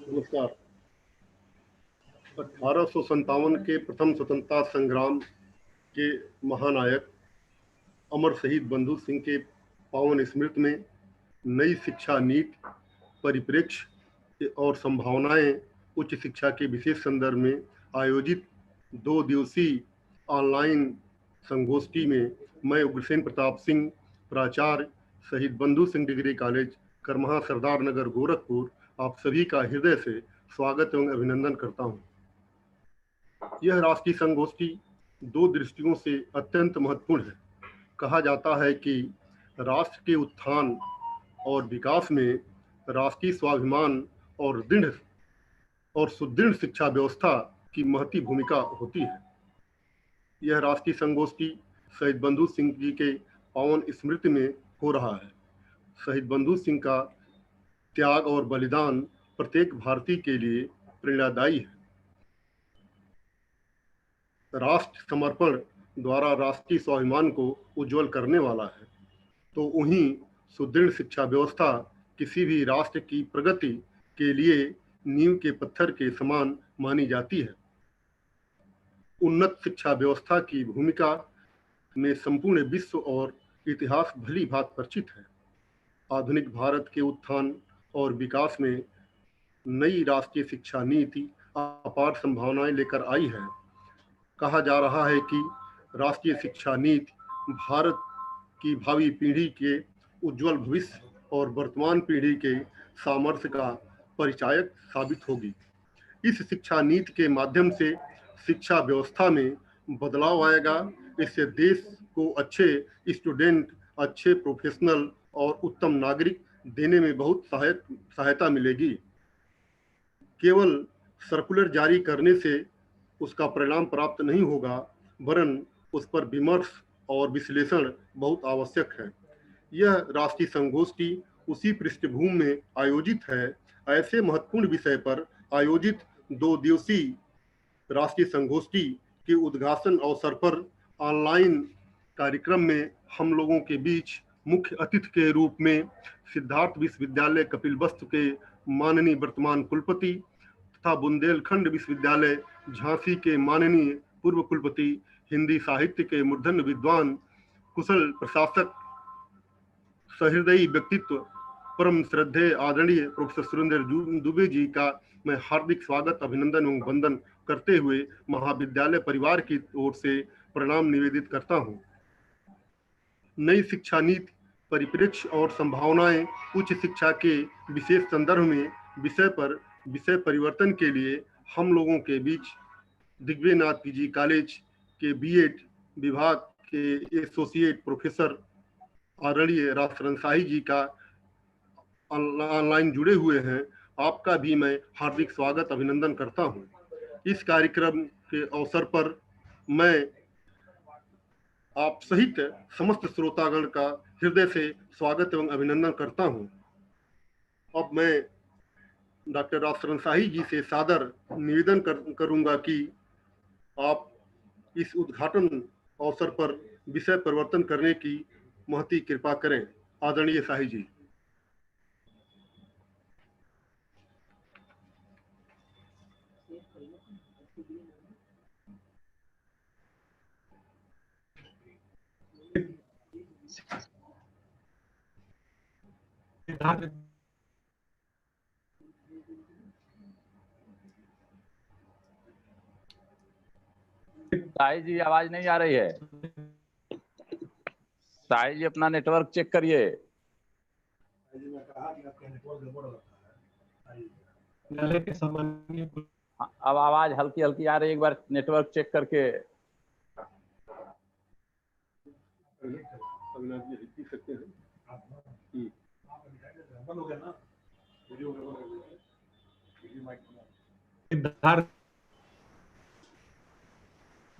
नमस्कार। 1857 के प्रथम स्वतंत्रता संग्राम के महानायक अमर शहीद बंधु सिंह के पावन स्मृति में नई शिक्षा नीति, परिप्रेक्ष्य और संभावनाएं उच्च शिक्षा के विशेष संदर्भ में आयोजित 2 दिवसीय ऑनलाइन संगोष्ठी में मैं उग्रसेन प्रताप सिंह, प्राचार्य शहीद बंधु सिंह डिग्री कॉलेज, करमहा सरदार नगर, गोरखपुर, आप सभी का हृदय से स्वागत एवं अभिनंदन करता हूं। यह राष्ट्रीय संगोष्ठी 2 दृष्टियों से अत्यंत महत्वपूर्ण है। कहा जाता है कि राष्ट्र के उत्थान और विकास में राष्ट्रीय स्वाभिमान और दृढ़ और सुदृढ़ शिक्षा व्यवस्था की महती भूमिका होती है। यह राष्ट्रीय संगोष्ठी शहीद बंधु सिंह जी के पावन स्मृति में हो रहा है। शहीद बंधु सिंह का त्याग और बलिदान प्रत्येक भारतीय के लिए प्रेरणादायी है। राष्ट्र समर्पण द्वारा राष्ट्रीय स्वाभिमान को उज्जवल करने वाला है, तो उन्हीं सुदृढ़ शिक्षा व्यवस्था किसी भी राष्ट्र की प्रगति के लिए नींव के पत्थर के समान मानी जाती है। उन्नत शिक्षा व्यवस्था की भूमिका में संपूर्ण विश्व और इतिहास भली भांति परिचित है। आधुनिक भारत के उत्थान और विकास में नई राष्ट्रीय शिक्षा नीति अपार संभावनाएं लेकर आई है। कहा जा रहा है कि राष्ट्रीय शिक्षा नीति भारत की भावी पीढ़ी के उज्जवल भविष्य और वर्तमान पीढ़ी के सामर्थ्य का परिचायक साबित होगी। इस शिक्षा नीति के माध्यम से शिक्षा व्यवस्था में बदलाव आएगा। इससे देश को अच्छे स्टूडेंट, अच्छे प्रोफेशनल और उत्तम नागरिक देने में बहुत सहायता मिलेगी। केवल सर्कुलर जारी करने से उसका परिणाम प्राप्त नहीं होगा, वरन उस पर विमर्श और विश्लेषण बहुत आवश्यक है। यह राष्ट्रीय संगोष्ठी उसी पृष्ठभूमि में आयोजित है। ऐसे महत्वपूर्ण विषय पर आयोजित 2 दिवसीय राष्ट्रीय संगोष्ठी के उद्घाटन अवसर पर ऑनलाइन कार्यक्रम में हम लोगों के बीच मुख्य अतिथि के रूप में सिद्धार्थ विश्वविद्यालय कपिलवस्तु के माननीय वर्तमान कुलपति तथा बुंदेलखंड विश्वविद्यालय झांसी के माननीय पूर्व कुलपति, हिंदी साहित्य के मूर्धन्य विद्वान, कुशल प्रशासक, सहृदयी व्यक्तित्व, परम श्रद्धेय आदरणीय प्रोफेसर सुरेंद्र दुबे जी का मैं हार्दिक स्वागत, अभिनंदन एवं वंदन करते हुए महाविद्यालय परिवार की ओर से प्रणाम निवेदित करता हूं। नई शिक्षा नीति, परिप्रेक्ष्य और संभावनाएं उच्च शिक्षा के विशेष संदर्भ में विषय परिवर्तन के लिए हम लोगों के बीच दिग्विजयनाथ पीजी कॉलेज के बीएड विभाग के एसोसिएट प्रोफेसर आदरणीय राजशरण शाही जी का ऑनलाइन जुड़े हुए हैं। आपका भी मैं हार्दिक स्वागत, अभिनंदन करता हूं। इस कार्यक्रम के अवसर पर मैं आप सहित समस्त श्रोतागण का हृदय से स्वागत एवं अभिनंदन करता हूं। अब मैं डॉक्टर राजशरण शाही जी से सादर निवेदन करूंगा कि आप इस उद्घाटन अवसर पर विषय परिवर्तन करने की महती कृपा करें। आदरणीय शाही जी। साई जी, आवाज नहीं आ रही है। साई जी, अपना नेटवर्क चेक करिए। अब आवाज हल्की हल्की आ रही है, एक बार नेटवर्क चेक करके।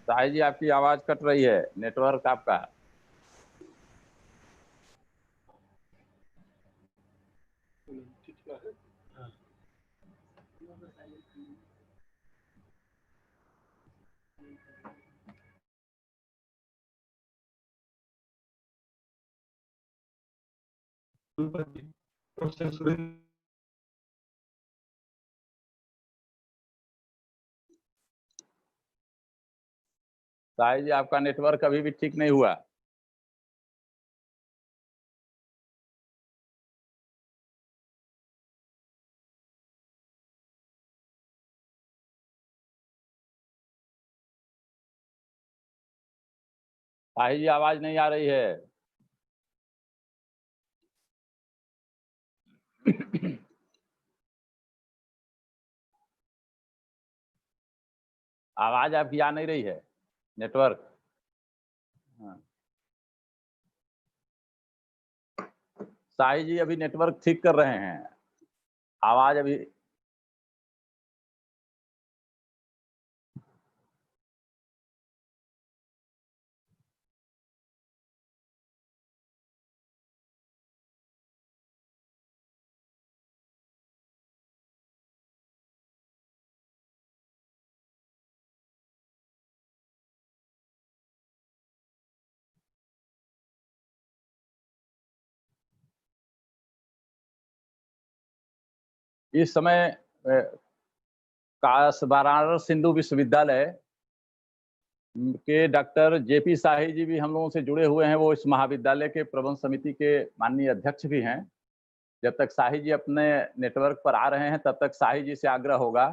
साई जी, आपकी आवाज कट रही है, नेटवर्क आपका। प्रोफेसर सुरेंद्र साहिल जी आपका नेटवर्क अभी भी ठीक नहीं हुआ। साहिल जी आवाज नहीं आ रही है। आवाज आपकी आ नहीं रही है, नेटवर्क। हाँ। साहिल जी अभी नेटवर्क ठीक कर रहे हैं, आवाज अभी। इस समय वाराणसी हिंदू विश्वविद्यालय के डॉक्टर जेपी साही जी भी हम लोगों से जुड़े हुए हैं। वो इस महाविद्यालय के प्रबंध समिति के माननीय अध्यक्ष भी हैं। जब तक साही जी अपने नेटवर्क पर आ रहे हैं तब तक साही जी से आग्रह होगा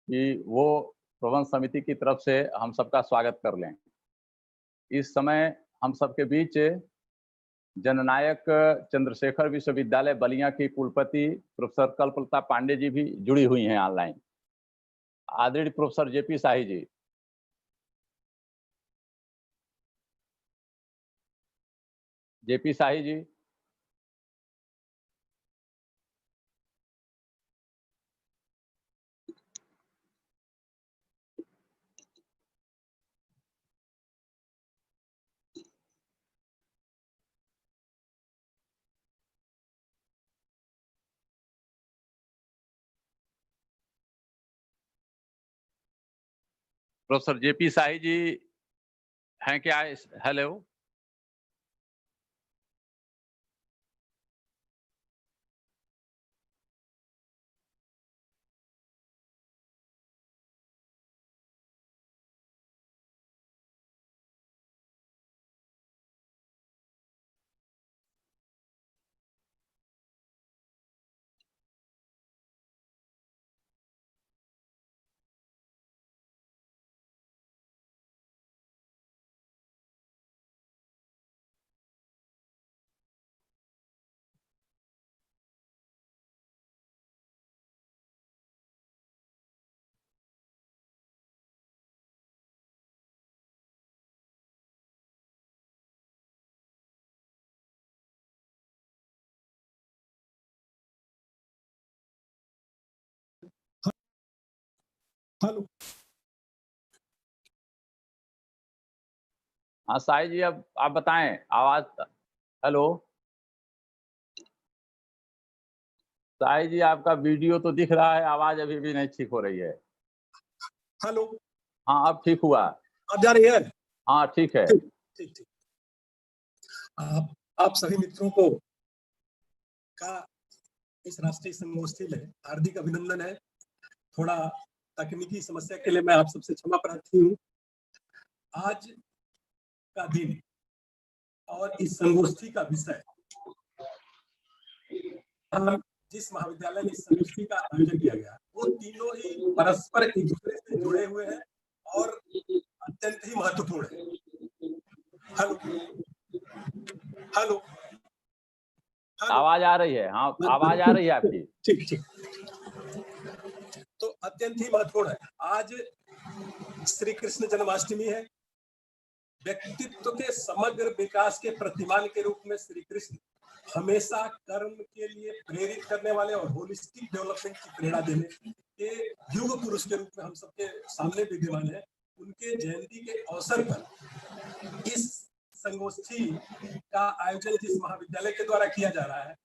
कि वो प्रबंध समिति की तरफ से हम सबका स्वागत कर लें। इस समय हम सबके बीच जननायक चंद्रशेखर विश्वविद्यालय बलिया की कुलपति प्रोफेसर कल्पलता पांडे जी भी जुड़ी हुई हैं ऑनलाइन। आदरणीय प्रोफेसर जेपी साही जी। जेपी साही जी। प्रोफेसर जेपी साही जी हैं क्या? हेलो। हेलो। हाँ साई जी, अब आप बताएं आवाज। हेलो साई जी, आपका वीडियो तो दिख रहा है, आवाज अभी भी नहीं ठीक हो रही है। हेलो। हाँ अब ठीक हुआ। अब जा रही है? हाँ ठीक है। ठीक ठीक। आप सभी मित्रों को का इस राष्ट्रीय संगोष्ठी में हार्दिक अभिनंदन है। थोड़ा तकनीकी समस्या के लिए मैं आप सबसे क्षमा प्रार्थी हूँ। आज का दिन और इस संगोष्ठी का विषय, जिस महाविद्यालय में इस संगोष्ठी का आयोजन किया गया, वो तीनों ही परस्पर एक दूसरे से जुड़े हुए हैं और अत्यंत ही महत्वपूर्ण है। Hello hello. आवाज आ रही है? हाँ आवाज आ रही है आपकी। ठीक ठीक। तो अत्यंत ही महत्वपूर्ण है। आज श्री कृष्ण जन्माष्टमी है। व्यक्तित्व के समग्र विकास के प्रतिमान के रूप में श्री कृष्ण हमेशा कर्म के लिए प्रेरित करने वाले और होलिस्टिक डेवलपमेंट की प्रेरणा देने के युग पुरुष के रूप में हम सबके सामने विद्यमान है। उनके जयंती के अवसर पर इस संगोष्ठी का आयोजन जिस महाविद्यालय के द्वारा किया जा रहा है,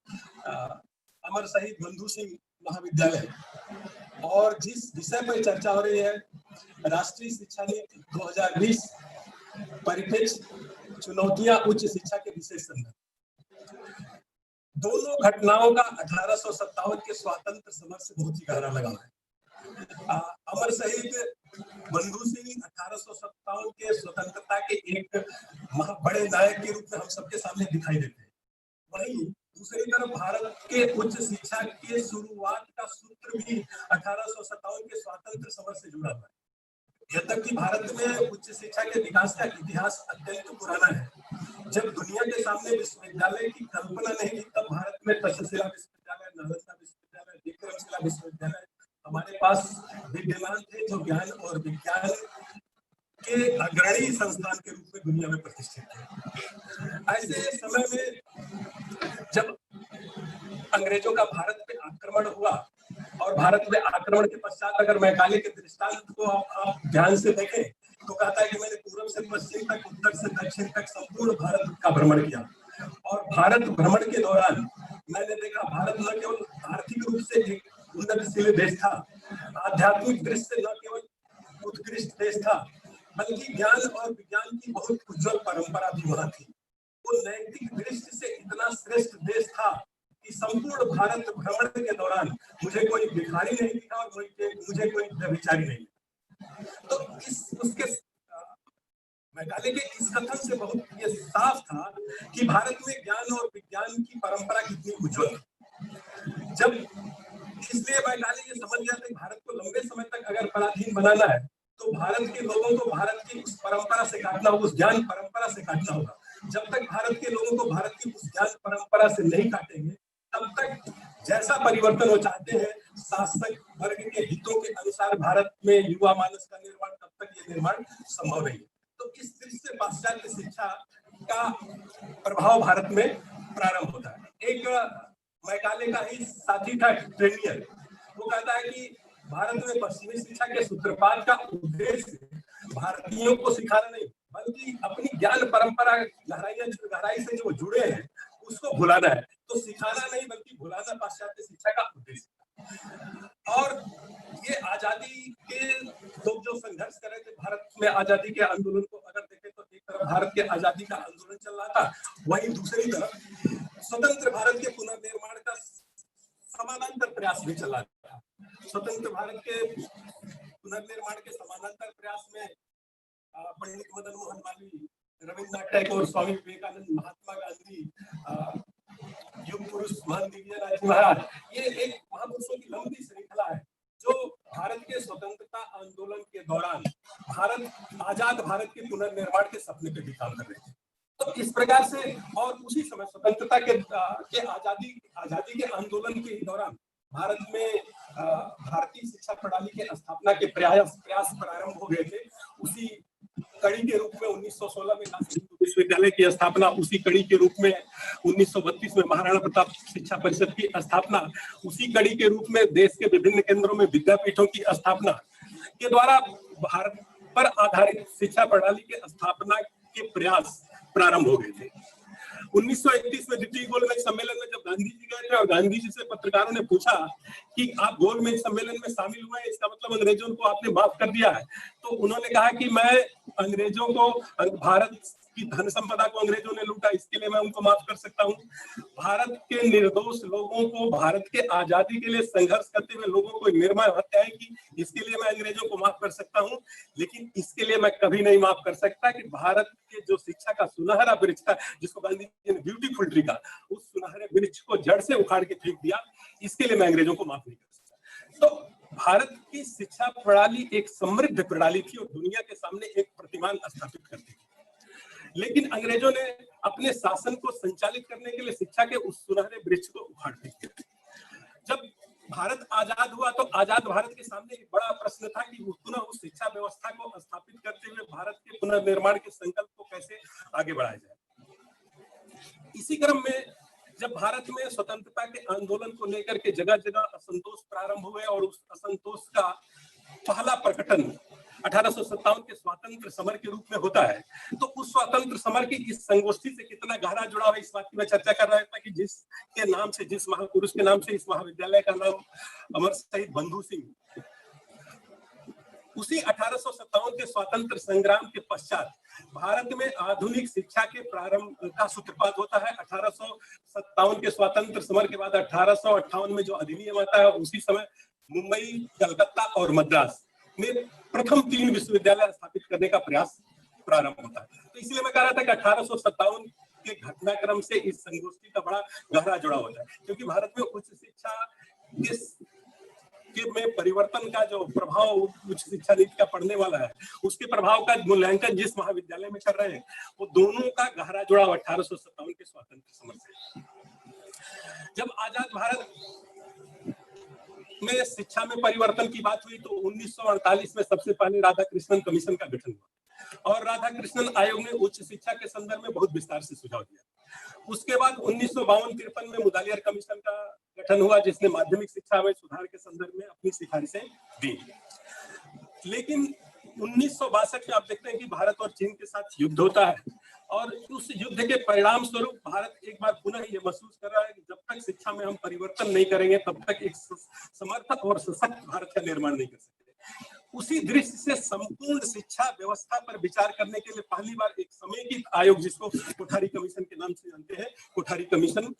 अमर शहीद बंधु सिंह महाविद्यालय, और जिस विषय पर चर्चा हो रही है, राष्ट्रीय शिक्षा नीति 2020 परिप्रेक्ष्य चुनौतियां उच्च शिक्षा के विशेष संदर्भ। दोनों घटनाओं का 1857 के स्वतंत्र समर से बहुत ही गहरा लगाव है। अमर शहीद बंधु सिंह 1857 के स्वतंत्रता के एक बड़े नायक के रूप में हम सबके सामने दिखाई देते हैं। वहीं दूसरी तरफ भारत के उच्च शिक्षा के शुरुआत का सूत्र भी 1857 के स्वातंत्र समर से जुड़ा हुआ है। यद्यपि भारत में उच्च शिक्षा के विकास का इतिहास अत्यंत पुराना है। जब दुनिया के सामने विश्वविद्यालय की कल्पना नहीं थी, तब भारत में तक्षशिला विश्वविद्यालय, नालंदा विश्वविद्यालय, विक्रमशिला विश्वविद्यालय हमारे पास विद्यमान थे, जो ज्ञान और विज्ञान के अग्रणी संस्थान के रूप में दुनिया में प्रतिष्ठित थे। ऐसे समय में जब अंग्रेजों का भारत पे आक्रमण हुआ, और भारत में आक्रमण के पश्चात अगर मैकाले के दृष्टांत को आप ध्यान से देखें तो कहता है कि मैंने पूर्व से पश्चिम तक, उत्तर से दक्षिण तक संपूर्ण भारत का भ्रमण किया। और भारत भ्रमण के दौरान मैंने देखा भारत न केवल आर्थिक रूप से एक उन्नतशील देश था, आध्यात्मिक दृष्टि से न केवल उत्कृष्ट देश था, बल्कि ज्ञान और विज्ञान की बहुत उज्जवल परंपरा भी वहां थी। वो नैतिक दृष्टि से इतना श्रेष्ठ देश था कि संपूर्ण भारत भ्रमण के दौरान मुझे कोई भिखारी नहीं दिखा और मुझे कोई व्यभिचारी नहीं दिखा। तो उसके मैकाले के इस कथन से बहुत ये साफ था कि भारत में ज्ञान और विज्ञान की परंपरा कितनी उज्जवल है। जब इसलिए मैकाले ये समझ गया था कि भारत को लंबे समय तक अगर पराधीन बनाना है तो भारत के लोगों को भारत की उस परंपरा से काटना होगा, उस ज्ञान परंपरा से काटना होगा। जब तक भारत के लोगों को भारत की उस ज्ञान परंपरा से नहीं काटेंगे, तब तक जैसा परिवर्तन वो चाहते हैं शासक वर्ग के हितों के अनुसार भारत में युवा मानस का निर्माण, तब तक ये निर्माण संभव नहीं है। तो इस दृष्टि से पाश्चात्य शिक्षा का प्रभाव भारत में प्रारंभ होता है। एक मैकाले का ही साथी था ट्रेनियर, वो कहता है कि भारत में पश्चिमी शिक्षा के सूत्रपात का उद्देश्य भारतीयों को सिखाना नहीं, बल्कि अपनी ज्ञान परंपरा गहराई से जो जुड़े हैं उसको भुलाना है। तो सिखाना नहीं बल्कि भुलाना पाश्चात्य शिक्षा का उद्देश्य। और ये आजादी के लोग जो संघर्ष कर रहे थे, भारत में आजादी के आंदोलन को अगर देखें तो एक तरफ भारत के आजादी का आंदोलन चल रहा था, वहीं दूसरी तरफ स्वतंत्र भारत के पुनर्निर्माण का समानांतर प्रयास भी चल रहा था। स्वतंत्र भारत के पुनर्निर्माण के समानांतर प्रयास में पंडित मदन मोहन मालवीय, रविन्द्रनाथ टैगोर, स्वामी विवेकानंद, महात्मा गांधी, युग पुरुष महान दिव्यराज महाराज, ये एक महापुरुषों की लंबी श्रृंखला है जो भारत के स्वतंत्रता आंदोलन के दौरान आजाद भारत के पुनर्निर्माण के सपने पे भी काम कर रहे थे। तो इस प्रकार से, और उसी समय स्वतंत्रता के आजादी के आंदोलन के दौरान भारत में भारतीय शिक्षा प्रणाली के स्थापना के प्रयास प्रारंभ हो गए थे। उसी कड़ी के रूप में 1916 में नासिक विश्वविद्यालय की स्थापना, उसी कड़ी के रूप में 1932 में महाराणा प्रताप शिक्षा परिषद की स्थापना, उसी कड़ी के रूप में देश के विभिन्न केंद्रों में विद्यापीठों की स्थापना के द्वारा भारत पर आधारित शिक्षा प्रणाली के स्थापना के प्रयास प्रारंभ हो गए थे। 1931 में द्वितीय गोलमेज सम्मेलन में जब गांधी जी गए थे और गांधी जी से पत्रकारों ने पूछा कि आप गोलमेज सम्मेलन में शामिल हुए, इसका मतलब अंग्रेजों को आपने माफ कर दिया है, तो उन्होंने कहा कि मैं अंग्रेजों को, भारत की धन संपदा को अंग्रेजों ने लूटा, इसके लिए मैं उनको माफ कर सकता हूँ। भारत के निर्दोष लोगों को, भारत के आजादी के लिए संघर्ष करते हुए लोगों को निर्मम हत्याएं की, इसके लिए मैं अंग्रेजों को माफ कर सकता हूँ। लेकिन इसके लिए मैं कभी नहीं माफ कर सकता कि भारत के जो शिक्षा का सुनहरा वृक्ष था, जिसको गांधी जी ने ब्यूटीफुल ट्री का, उस सुनहरे वृक्ष को जड़ से उखाड़ के फेंक दिया, इसके लिए मैं अंग्रेजों को माफ नहीं कर सकता। तो भारत की शिक्षा प्रणाली एक समृद्ध प्रणाली थी और दुनिया के सामने एक प्रतिमान स्थापित करती थी। लेकिन अंग्रेजों ने अपने शासन को संचालित करने के लिए शिक्षा के उस सुनहरे वृक्ष को उखाड़ दिया। जब भारत आजाद हुआ तो आजाद भारत के सामने एक बड़ा प्रश्न था कि पुनः उस शिक्षा व्यवस्था को स्थापित करते हुए भारत के पुनर्निर्माण के संकल्प को कैसे आगे बढ़ाया जाए। इसी क्रम में जब भारत में स्वतंत्रता के आंदोलन को लेकर के जगह जगह असंतोष प्रारंभ हुए और उस असंतोष का पहला प्रकटन 1857 के स्वातंत्र समर के रूप में होता है, तो उस स्वातंत्र समर की इस संगोष्ठी से कितना गहरा जुड़ाव है, इस बात की मैं चर्चा कर रहा था कि जिसके नाम से, जिस महापुरुष के नाम से इस महाविद्यालय का नाम अमर शहीद बंधु सिंह, उसी 1857 के स्वातंत्र संग्राम के पश्चात भारत में आधुनिक शिक्षा के प्रारंभ का सूत्रपात होता है। 1857 के स्वातंत्र समर के बाद 1858 में जो अधिनियम आता है, उसी समय मुंबई, कलकत्ता और मद्रास में प्रथम 3 विश्वविद्यालय स्थापित करने का प्रयास प्रारंभ होता है। तो इसलिए मैं कह रहा था कि 1857 के घटनाक्रम से इस संगोष्ठी का बड़ा गहरा जुड़ाव होता है, क्योंकि भारत में उच्च शिक्षा में परिवर्तन का जो प्रभाव उच्च शिक्षा नीति का पड़ने वाला है, उसके प्रभाव का मूल्यांकन जिस महाविद्यालय में कर रहे हैं, वो दोनों का गहरा जुड़ाव 1857 के स्वतंत्र समर से। जब आजाद भारत में शिक्षा में परिवर्तन की बात हुई तो 1948 में सबसे पहले राधाकृष्णन कमीशन का गठन हुआ और राधाकृष्णन आयोग ने उच्च शिक्षा के संदर्भ में बहुत विस्तार से सुझाव दिया। उसके बाद 1952-53 में मुदालियर कमीशन का गठन हुआ, जिसने माध्यमिक शिक्षा में सुधार के संदर्भ में अपनी सिफारिशें दी। लेकिन 1962 में आप देखते हैं कि भारत और चीन के साथ युद्ध होता है और उस युद्ध के परिणाम स्वरूप भारत एक बार पुनः ये महसूस कर रहा है कि जब तक शिक्षा में हम परिवर्तन नहीं करेंगे तब तक एक समर्थ और सशक्त भारत का निर्माण नहीं कर सकते। उसी दृष्टि से संपूर्ण शिक्षा व्यवस्था पर विचार करने के लिए पहली बार एक समेकित आयोग, जिसको कोठारी कमीशन के नाम से जानते हैं, कोठारी कमीशन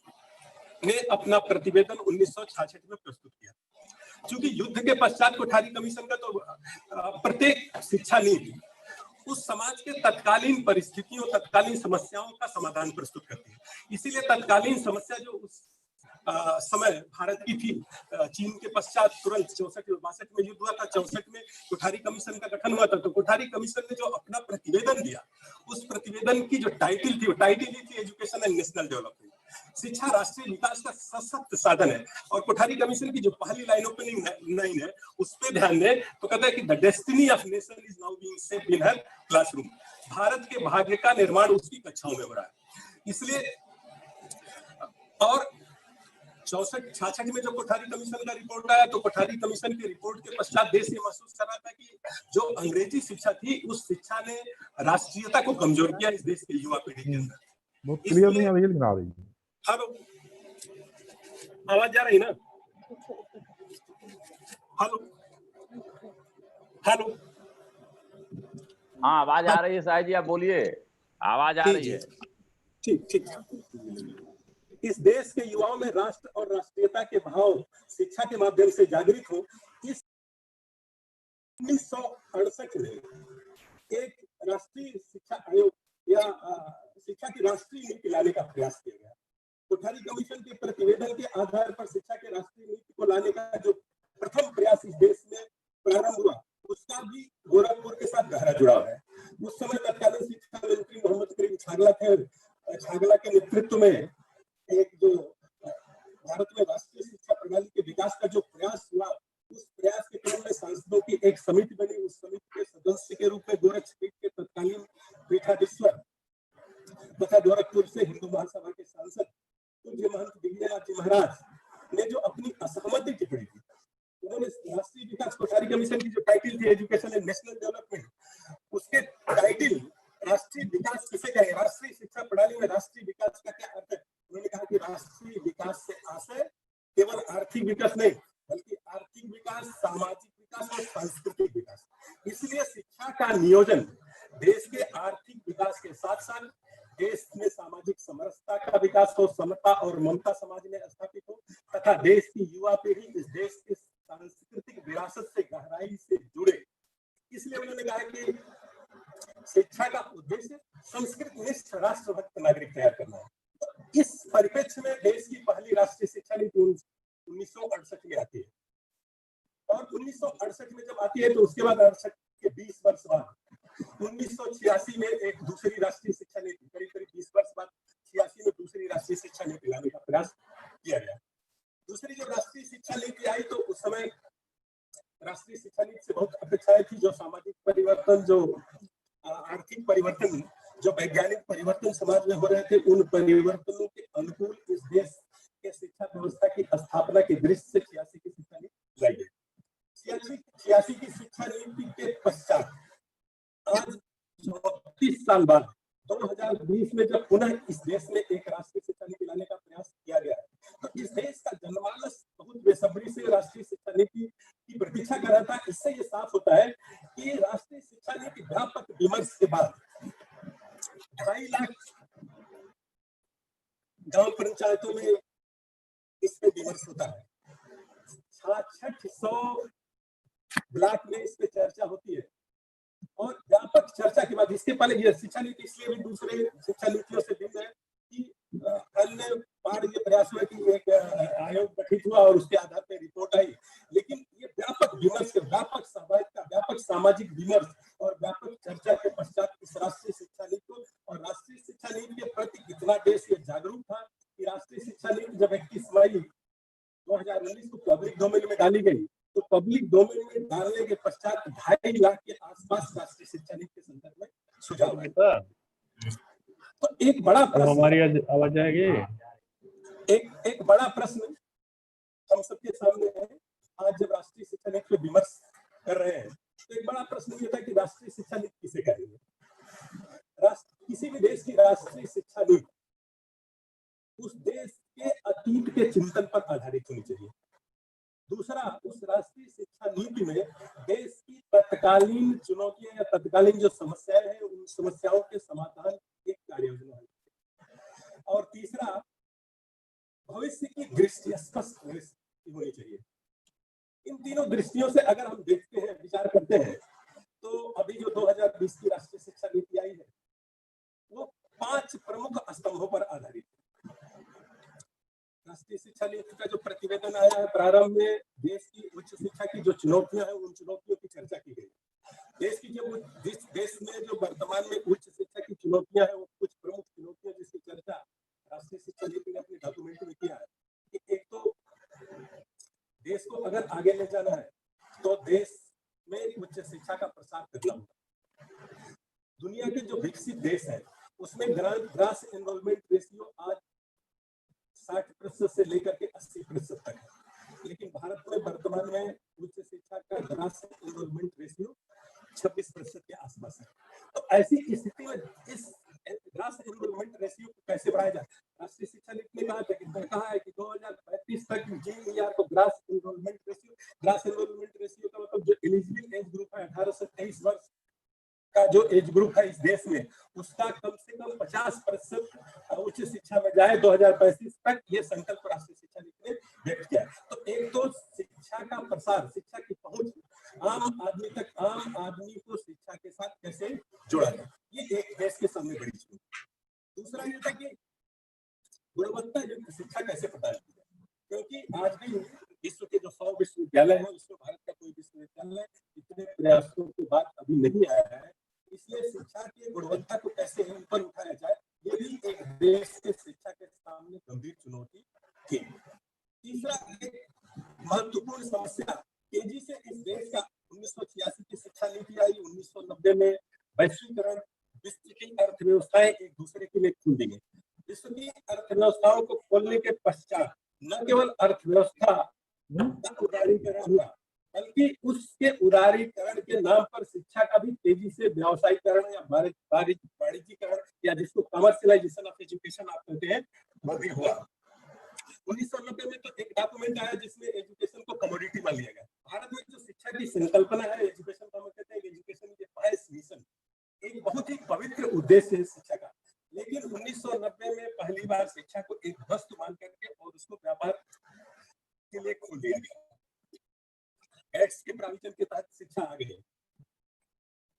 ने अपना प्रतिवेदन 1966 में प्रस्तुत किया। चूंकि युद्ध के पश्चात कोठारी कमीशन का तो प्रत्येक शिक्षा नीति उस समाज के तत्कालीन परिस्थितियों, तत्कालीन समस्याओं का समाधान प्रस्तुत करती है। इसीलिए तत्कालीन समस्या जो उस समय भारत की थी, चीन के पश्चात तुरंत 64-62 में युद्ध हुआ था, 64 में कोठारी कमीशन का गठन हुआ था। तो कोठारी कमीशन ने जो अपना प्रतिवेदन दिया, उस प्रतिवेदन की जो टाइटल थी, वो टाइटल ही थी एजुकेशन एंड नेशनल डेवलपमेंट। शिक्षा राष्ट्रीय विकास का सशक्त साधन है। और कोठारी कमीशन की जो पहली लाइन ओपनिंग लाइन है, उस पर ध्यान दें तो कहता है कि the destiny of nation is now being shaped in her classroom. Bharat के भाग्य का निर्माण उसकी कक्षाओं में हो रहा है। इसलिए और 64-66 में जब कोठारी कमीशन का रिपोर्ट आया तो कोठारी कमीशन की रिपोर्ट के पश्चात देश ये महसूस कर रहा था कि जो अंग्रेजी शिक्षा थी, उस शिक्षा ने राष्ट्रीयता को कमजोर किया इस देश के युवा पीढ़ी के अंदर। बहुत क्लियर नहीं आ रही, लेकिन आ रही है। हेलो, आवाज जा रही ना? हेलो हेलो, हाँ आवाज आ रही है साहिब जी, आप बोलिए, आवाज आ रही है। ठीक ठीक। इस देश के युवाओं में राष्ट्र और राष्ट्रीयता के भाव शिक्षा के माध्यम से जागृत हो, इस 1968 में एक राष्ट्रीय शिक्षा आयोग या शिक्षा की राष्ट्रीय नीति लाने का प्रयास किया गया। कोठारी कमीशन के प्रतिवेदन के आधार पर शिक्षा के राष्ट्रीय नीति को लाने का जो प्रथम प्रयास इस देश में प्रारंभ हुआ, उसका भी गोरखपुर के साथ गहरा जुड़ाव है। उस समय तत्कालीन शिक्षा मंत्री मोहम्मद करीम छागला थे। छागला के नेतृत्व में एक जो भारत में राष्ट्रीय शिक्षा प्रणाली के विकास का जो प्रयास हुआ, उस प्रयास के क्रम में सांसदों की एक समिति बनी। उस समिति के सदस्य के रूप में गोरखपीठ के तत्कालीन पीठाधीश्वर तथा गोरखपुर से हिंदू महासभा के सांसद पूज्य महंत दिव्यनाथ जी महाराज ने जो अपनी असहमति टिप्पणी की, उन्होंने राष्ट्रीय विकास कोठारी कमीशन की जो टाइटल थी एजुकेशन एंड नेशनल डेवलपमेंट, उसके टाइटल राष्ट्रीय विकास किसे कहें, राष्ट्रीय शिक्षा प्रणाली में राष्ट्रीय विकास का क्या अर्थ है। उन्होंने कहा कि राष्ट्रीय विकास से आशय केवल आर्थिक विकास नहीं, बल्कि आर्थिक विकास, सामाजिक विकास और सांस्कृतिक विकास। इसलिए शिक्षा का नियोजन देश के आर्थिक विकास के साथ साथ देश में सामाजिक समरसता का विकास हो, समता और ममता समाज में स्थापित हो तथा देश की युवा पीढ़ी इस देश के सांस्कृतिक विरासत से गहराई से जुड़े। इसलिए उन्होंने कहा कि शिक्षा का उद्देश्य संस्कृतनिष्ठ राष्ट्रभक्त नागरिक तैयार करना है। तो इस परिप्रेक्ष्य में देश की पहली राष्ट्रीय शिक्षा नीति 1968 में आती है और 1968 में जब आती है तो उसके बाद 68 के 20 वर्ष बाद 1986 में एक दूसरी राष्ट्रीय शिक्षा नीति, करीब 20 वर्ष बाद 86 में दूसरी राष्ट्रीय शिक्षा नीति लाने का प्रयास किया गया। दूसरी जब राष्ट्रीय शिक्षा नीति आई तो उस समय राष्ट्रीय शिक्षा नीति से बहुत अपेक्षाएं थी। जो सामाजिक परिवर्तन, जो आर्थिक परिवर्तन, जो वैज्ञानिक परिवर्तन समाज में हो रहे थे, उन परिवर्तनों के अनुकूल इस देश के शिक्षा व्यवस्था की स्थापना की दृष्टि से 86 की शिक्षा नीति लाई गई। 86 की शिक्षा नीति के पश्चात आज 34 साल बाद 2020 में जब पुनः इस देश में एक राष्ट्रीय शिक्षा नीति लाने का प्रयास किया गया है, तो इस देश का जनमानस बहुत बेसब्री से राष्ट्रीय शिक्षा नीति की प्रतीक्षा कर रहा था। इससे ये साफ होता है कि राष्ट्रीय शिक्षा नीति व्यापक विमर्श के बाद 2.5 लाख गांव पंचायतों में इस पे विमर्श होता है। 6600 ब्लॉक में इस पे चर्चा होती है और व्यापक चर्चा के बाद इसके पहले ये शिक्षा नीति इसलिए भी दूसरे शिक्षा नीतियों से भिन्न है कि अन्य बार ये प्रयास हुआ कि एक आयोग गठित हुआ और उसके आधार पर रिपोर्ट आई, लेकिन ये व्यापक विमर्श, व्यापक सहभागिता, व्यापक सामाजिक विमर्श और व्यापक चर्चा के पश्चात इस राष्ट्रीय शिक्षा नीति और राष्ट्रीय शिक्षा नीति के प्रति इतना देश ये जागरूक था कि राष्ट्रीय शिक्षा नीति जब 21 मई 2019 को पब्लिक डोमेन में डाली गई तो पब्लिक डोमेन में डालने के पश्चात 2.5 लाख के आसपास राष्ट्रीय शिक्षा नीति के संदर्भ में सुझाव आए। तो एक बड़ा प्रश्न, हमारी आवाज आएगी, एक बड़ा प्रश्न हम सबके सामने है। आज जब राष्ट्रीय शिक्षा नीति पे विमर्श कर रहे हैं तो एक बड़ा प्रश्न ये था कि राष्ट्रीय शिक्षा नीति किसे कहेंगे। किसी भी देश की राष्ट्रीय शिक्षा नीति उस देश के अतीत के चिंतन पर आधारित होनी चाहिए। दूसरा, उस राष्ट्रीय शिक्षा नीति में देश की तत्कालीन चुनौतियां या तत्कालीन जो समस्याएं हैं उन समस्याओं के समाधान की एक कार्य योजना है। और तीसरा, भविष्य की दृष्टि, स्पष्ट दृष्टि होनी चाहिए। इन तीनों दृष्टियों से अगर हम देखते हैं, विचार करते हैं, तो अभी जो 2020 की राष्ट्रीय शिक्षा नीति आई है वो 5 प्रमुख स्तंभों पर आधारित है। राष्ट्रीय शिक्षा नीति का जो प्रतिवेदन आया है, प्रारंभ में देश की उच्च शिक्षा की जो चुनौतियां हैं उन चुनौतियों की चर्चा की गई। देश में जो वर्तमान में उच्च शिक्षा की चुनौतियां हैं वो कुछ प्रमुख चुनौतियां जिसकी चर्चा राष्ट्रीय शिक्षा नीति ने अपने डॉक्यूमेंट में किया है कि एक तो देश को अगर आगे ले जाना है तो देश में उच्च शिक्षा का प्रसार करना होगा। दुनिया के जो विकसित देश है उसमें ग्रास एनरोलमेंट रेशियो आज 60% से लेकर के 80% तक है, लेकिन भारत में वर्तमान में उच्च शिक्षा का ग्रास एनरोलमेंट रेशियो 26% के आसपास है। तो ऐसी स्थिति में इस ग्रास एनरोलमेंट रेशियो को कैसे बढ़ाया जाए? राष्ट्रीय शिक्षा नीति ने कहा है कि 2035 तक GER को ग्रास एनरोलमेंट रेशियो का मतलब जो एलिजिबल एज ग्रुप है 18 से 23 वर्ष का जो एज ग्रुप है इस देश में उसका कम से कम 50% उच्च शिक्षा में जाए 2035 तक, ये संकल्प राष्ट्रीय शिक्षा नीति ने व्यक्त किया। तो एक तो शिक्षा का प्रसार, शिक्षा की पहुंच आम आदमी तक, आम आदमी को शिक्षा के साथ कैसे जोड़ा जाए, ये एक देश के सामने बड़ी चुनौती। दूसरा ये था कि गुणवत्ता युक्त शिक्षा कैसे प्रदान की जाए, क्योंकि आज भी विश्व के जो 100 विश्वविद्यालय हैं उसमें भारत का कोई विश्वविद्यालय इतने प्रयासों के बाद अभी नहीं आया है। इसलिए शिक्षा की गुणवत्ता को कैसे ऊपर उठाया जाए, ये भी एक देश के शिक्षा के सामने गंभीर चुनौती थी। तीसरा, एक महत्वपूर्ण समस्या तेजी से इस देश का 1986 की शिक्षा नीति आई, 1990 में वैश्वीकरण, विश्व की अर्थव्यवस्थाएं एक दूसरे के लिए खुल दी गई। विश्व की अर्थव्यवस्थाओं को खोलने के पश्चात न केवल अर्थव्यवस्था का उदारीकरण हुआ बल्कि उसके उदारीकरण के नाम पर शिक्षा का भी तेजी से व्यावसायीकरण या वाणिज्यीकरण या जिसको कमर्शियलाइजेशन ऑफ एजुकेशन आप कहते हैं वो भी हुआ। 1990 में तो एक डॉक्यूमेंट आया जिसमें एजुकेशन को कमोडिटी मान लिया गया। भारत में जो शिक्षा की संकल्पना है एजुकेशन का, हम कहते हैं education is a pious mission, एक बहुत ही पवित्र उद्देश्य है शिक्षा का, लेकिन 1990 में पहली बार शिक्षा को एक वस्तु मान करके और उसको व्यापार के लिए खोल दिया गया। एक्ट के प्रावधान के तहत शिक्षा आ गई।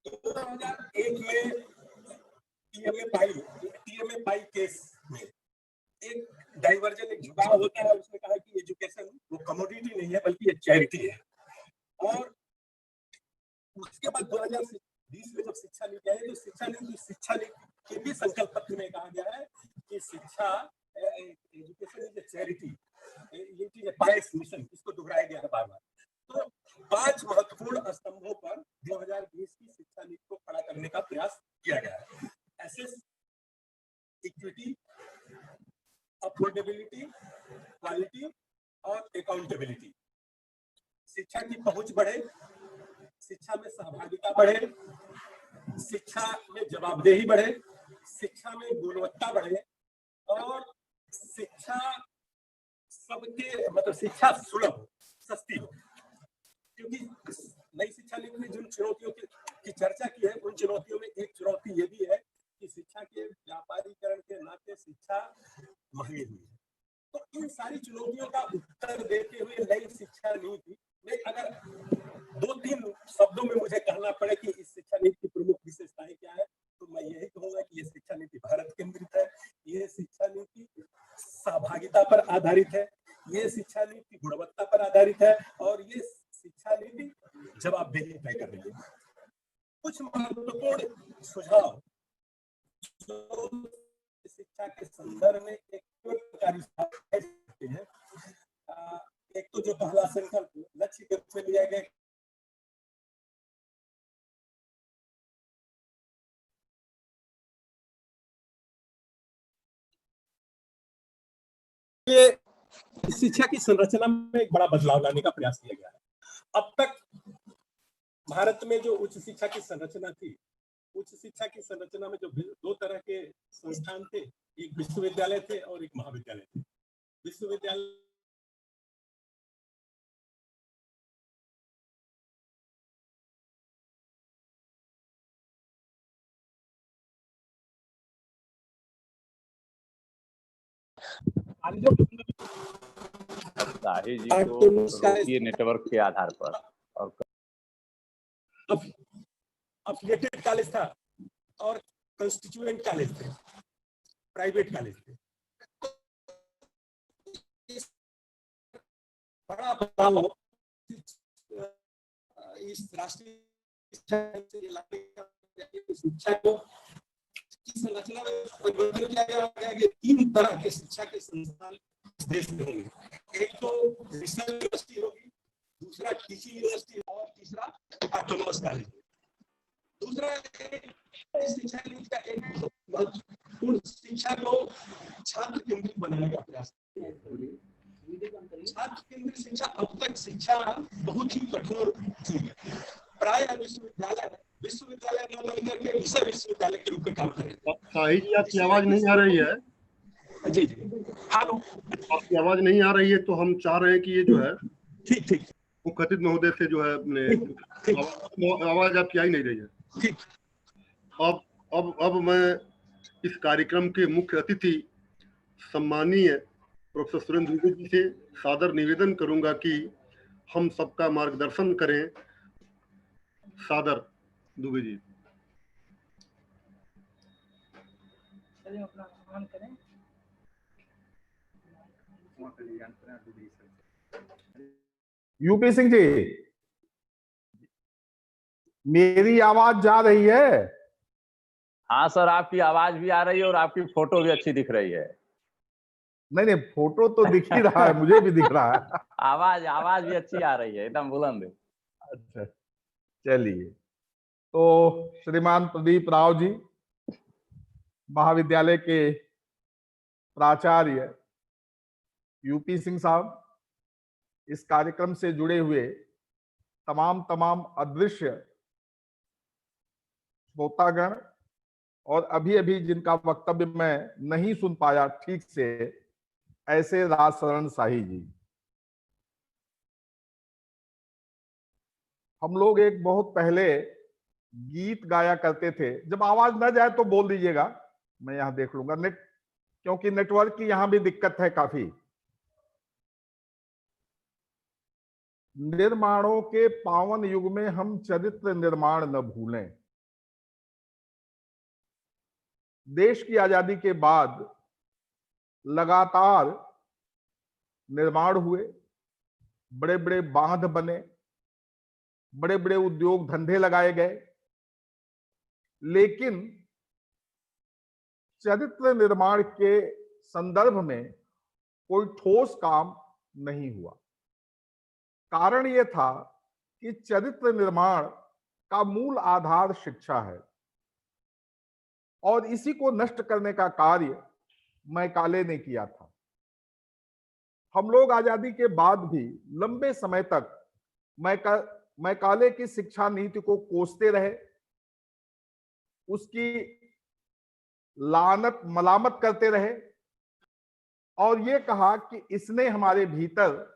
2001 में टीएमए पाई केस में एक डाइवर्जन, एक झुकाव होता है, उसने कहा कि एजुकेशन वो कमोडिटी नहीं है बल्कि ये चैरिटी है। और उसके बाद 2020 में जब शिक्षा नीति आई तो शिक्षा नीति के भी संकल्प पत्र में कहा गया है कि शिक्षा education is a charity, it is a pious mission, इसको दोहराया गया है बार-बार। तो 5 महत्वपूर्ण स्तंभों पर 2020 की शिक्षा नीति को खड़ा करने का प्रयास किया गया है। एसेस, इक्विटी, अफोर्डेबिलिटी, क्वालिटी और अकाउंटेबिलिटी। शिक्षा की पहुंच बढ़े, शिक्षा में सहभागिता बढ़े, शिक्षा में जवाबदेही बढ़े, शिक्षा में गुणवत्ता बढ़े और शिक्षा सबके मतलब शिक्षा सुलभ, सस्ती हो। क्योंकि नई शिक्षा नीति में जिन चुनौतियों की चर्चा की है उन चुनौतियों में एक चुनौती ये भी है कि शिक्षा के व्यापारीकरण के नाते शिक्षा महंगी हुई है। तो इन सारी चुनौतियों का उत्तर देते हुए नई शिक्षा नीति में अगर 2-3 आधारित है, ये शिक्षा नीति गुणवत्ता पर आधारित है और ये शिक्षा नीति जवाबदेही तय कर रही है। कुछ महत्वपूर्ण सुझाव जो शिक्षा के संदर्भ में एक है, एक तो जो पहला संकल्प लक्ष्य के रूप में लिया गया शिक्षा की संरचना में एक बड़ा बदलाव लाने का प्रयास किया गया है। अब तक भारत में जो उच्च शिक्षा की संरचना थी, उच्च शिक्षा की संरचना में जो दो तरह के संस्थान थे, एक विश्वविद्यालय थे और एक महाविद्यालय थे। विश्वविद्यालय शाही जी को रोकिए नेटवर्क के आधार पर। और अफिलिएटेड कॉलेज था और कंस्टिट्यूएंट कॉलेज थे, प्राइवेट कॉलेज थे। बड़ा बदलाव इस राष्ट्रीय शिक्षा को संरचना में परिवर्तन किया गया है। 3 तरह के शिक्षा के संस्थान देश में होंगे। एक तो रिसर्च यूनिवर्सिटी होगी, दूसरा टीचिंग यूनिवर्सिटी और तीसरा ऑटोनोमस कॉलेज। दूसरा शिक्षा नीति का एक महत्वपूर्ण शिक्षा को छात्र केंद्रित बनाने का प्रयास। छात्र केंद्रित शिक्षा, अब तक शिक्षा बहुत ही कठोर थी। प्राय विश्वविद्यालय के विश्वविद्यालय के रूप में काम करे। शाही जी, आपकी आवाज नहीं आ रही है। जी जी, हेलो, आपकी आवाज नहीं आ रही है, तो हम चाह रहे हैं कि ये जो है ठीक मुखतिब महोदय से जो है आवाज आपकी आ ही नहीं रही है। ठीक। अब मैं इस कार्यक्रम के मुख्य अतिथि सम्मानीय प्रोफेसर सुरेंद्र दुबे जी से सादर निवेदन करूंगा कि हम सबका मार्गदर्शन करें। सादर दुबे जी। चलिए अपना आह्वान करें। यूपी सिंह जी, मेरी आवाज जा रही है? हाँ सर, आपकी आवाज भी आ रही है और आपकी फोटो भी अच्छी दिख रही है। नहीं, फोटो तो दिख ही रहा है, मुझे भी दिख रहा है। आवाज भी अच्छी आ रही है, एकदम बुलंद। अच्छा, चलिए। तो श्रीमान प्रदीप राव जी, महाविद्यालय के प्राचार्य, यूपी सिंह साहब, इस कार्यक्रम से जुड़े हुए तमाम अदृश्य श्रोतागण और अभी जिनका वक्तव्य मैं नहीं सुन पाया ठीक से, ऐसे राजशरण शाही जी। हम लोग एक बहुत पहले गीत गाया करते थे। जब आवाज न जाए तो बोल दीजिएगा, मैं यहां देख लूंगा क्योंकि नेटवर्क की यहां भी दिक्कत है काफी। निर्माणों के पावन युग में हम चरित्र निर्माण न भूलें। देश की आजादी के बाद लगातार निर्माण हुए, बड़े बड़े बांध बने, बड़े बड़े उद्योग धंधे लगाए गए, लेकिन चरित्र निर्माण के संदर्भ में कोई ठोस काम नहीं हुआ। कारण यह था कि चरित्र निर्माण का मूल आधार शिक्षा है और इसी को नष्ट करने का कार्य मैकाले ने किया था। हम लोग आजादी के बाद भी लंबे समय तक मैकाले की शिक्षा नीति को कोसते रहे, उसकी लानत मलामत करते रहे और ये कहा कि इसने हमारे भीतर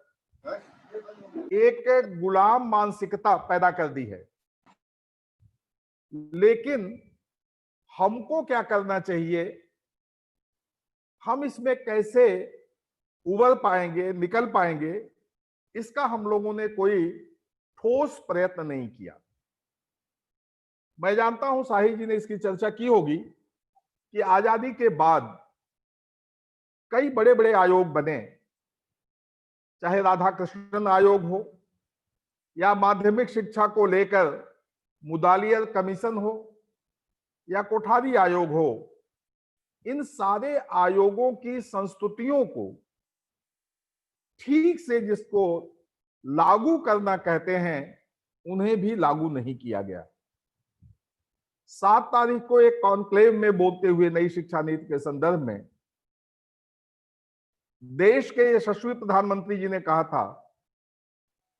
एक गुलाम मानसिकता पैदा कर दी है। लेकिन हमको क्या करना चाहिए, हम इसमें कैसे उबर पाएंगे, निकल पाएंगे, इसका हम लोगों ने कोई ठोस प्रयत्न नहीं किया। मैं जानता हूं शाही जी ने इसकी चर्चा की होगी कि आजादी के बाद कई बड़े बड़े आयोग बने चाहे राधा कृष्णन आयोग हो या माध्यमिक शिक्षा को लेकर मुदालियर कमीशन हो या कोठारी आयोग हो, इन सारे आयोगों की संस्तुतियों को ठीक से जिसको लागू करना कहते हैं, उन्हें भी लागू नहीं किया गया। 7 तारीख को एक कॉन्क्लेव में बोलते हुए नई शिक्षा नीति के संदर्भ में देश के यशस्वी प्रधानमंत्री जी ने कहा था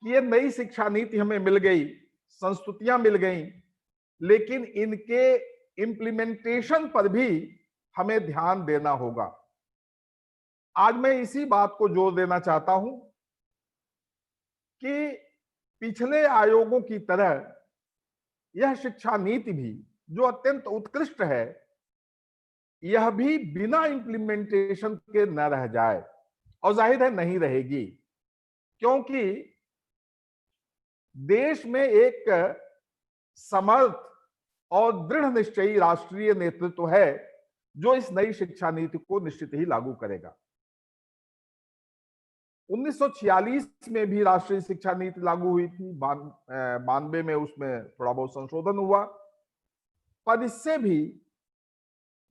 कि ये नई शिक्षा नीति हमें मिल गई, संस्तुतियां मिल गई, लेकिन इनके इंप्लीमेंटेशन पर भी हमें ध्यान देना होगा। आज मैं इसी बात को जोर देना चाहता हूं कि पिछले आयोगों की तरह यह शिक्षा नीति भी, जो अत्यंत उत्कृष्ट है, यह भी बिना इंप्लीमेंटेशन के न रह जाए, और जाहिर है नहीं रहेगी, क्योंकि देश में एक समर्थ और दृढ़ निश्चयी राष्ट्रीय नेतृत्व है जो इस नई शिक्षा नीति को निश्चित ही लागू करेगा। 1946 में भी राष्ट्रीय शिक्षा नीति लागू हुई थी, 92 में उसमें थोड़ा बहुत संशोधन हुआ, पर इससे भी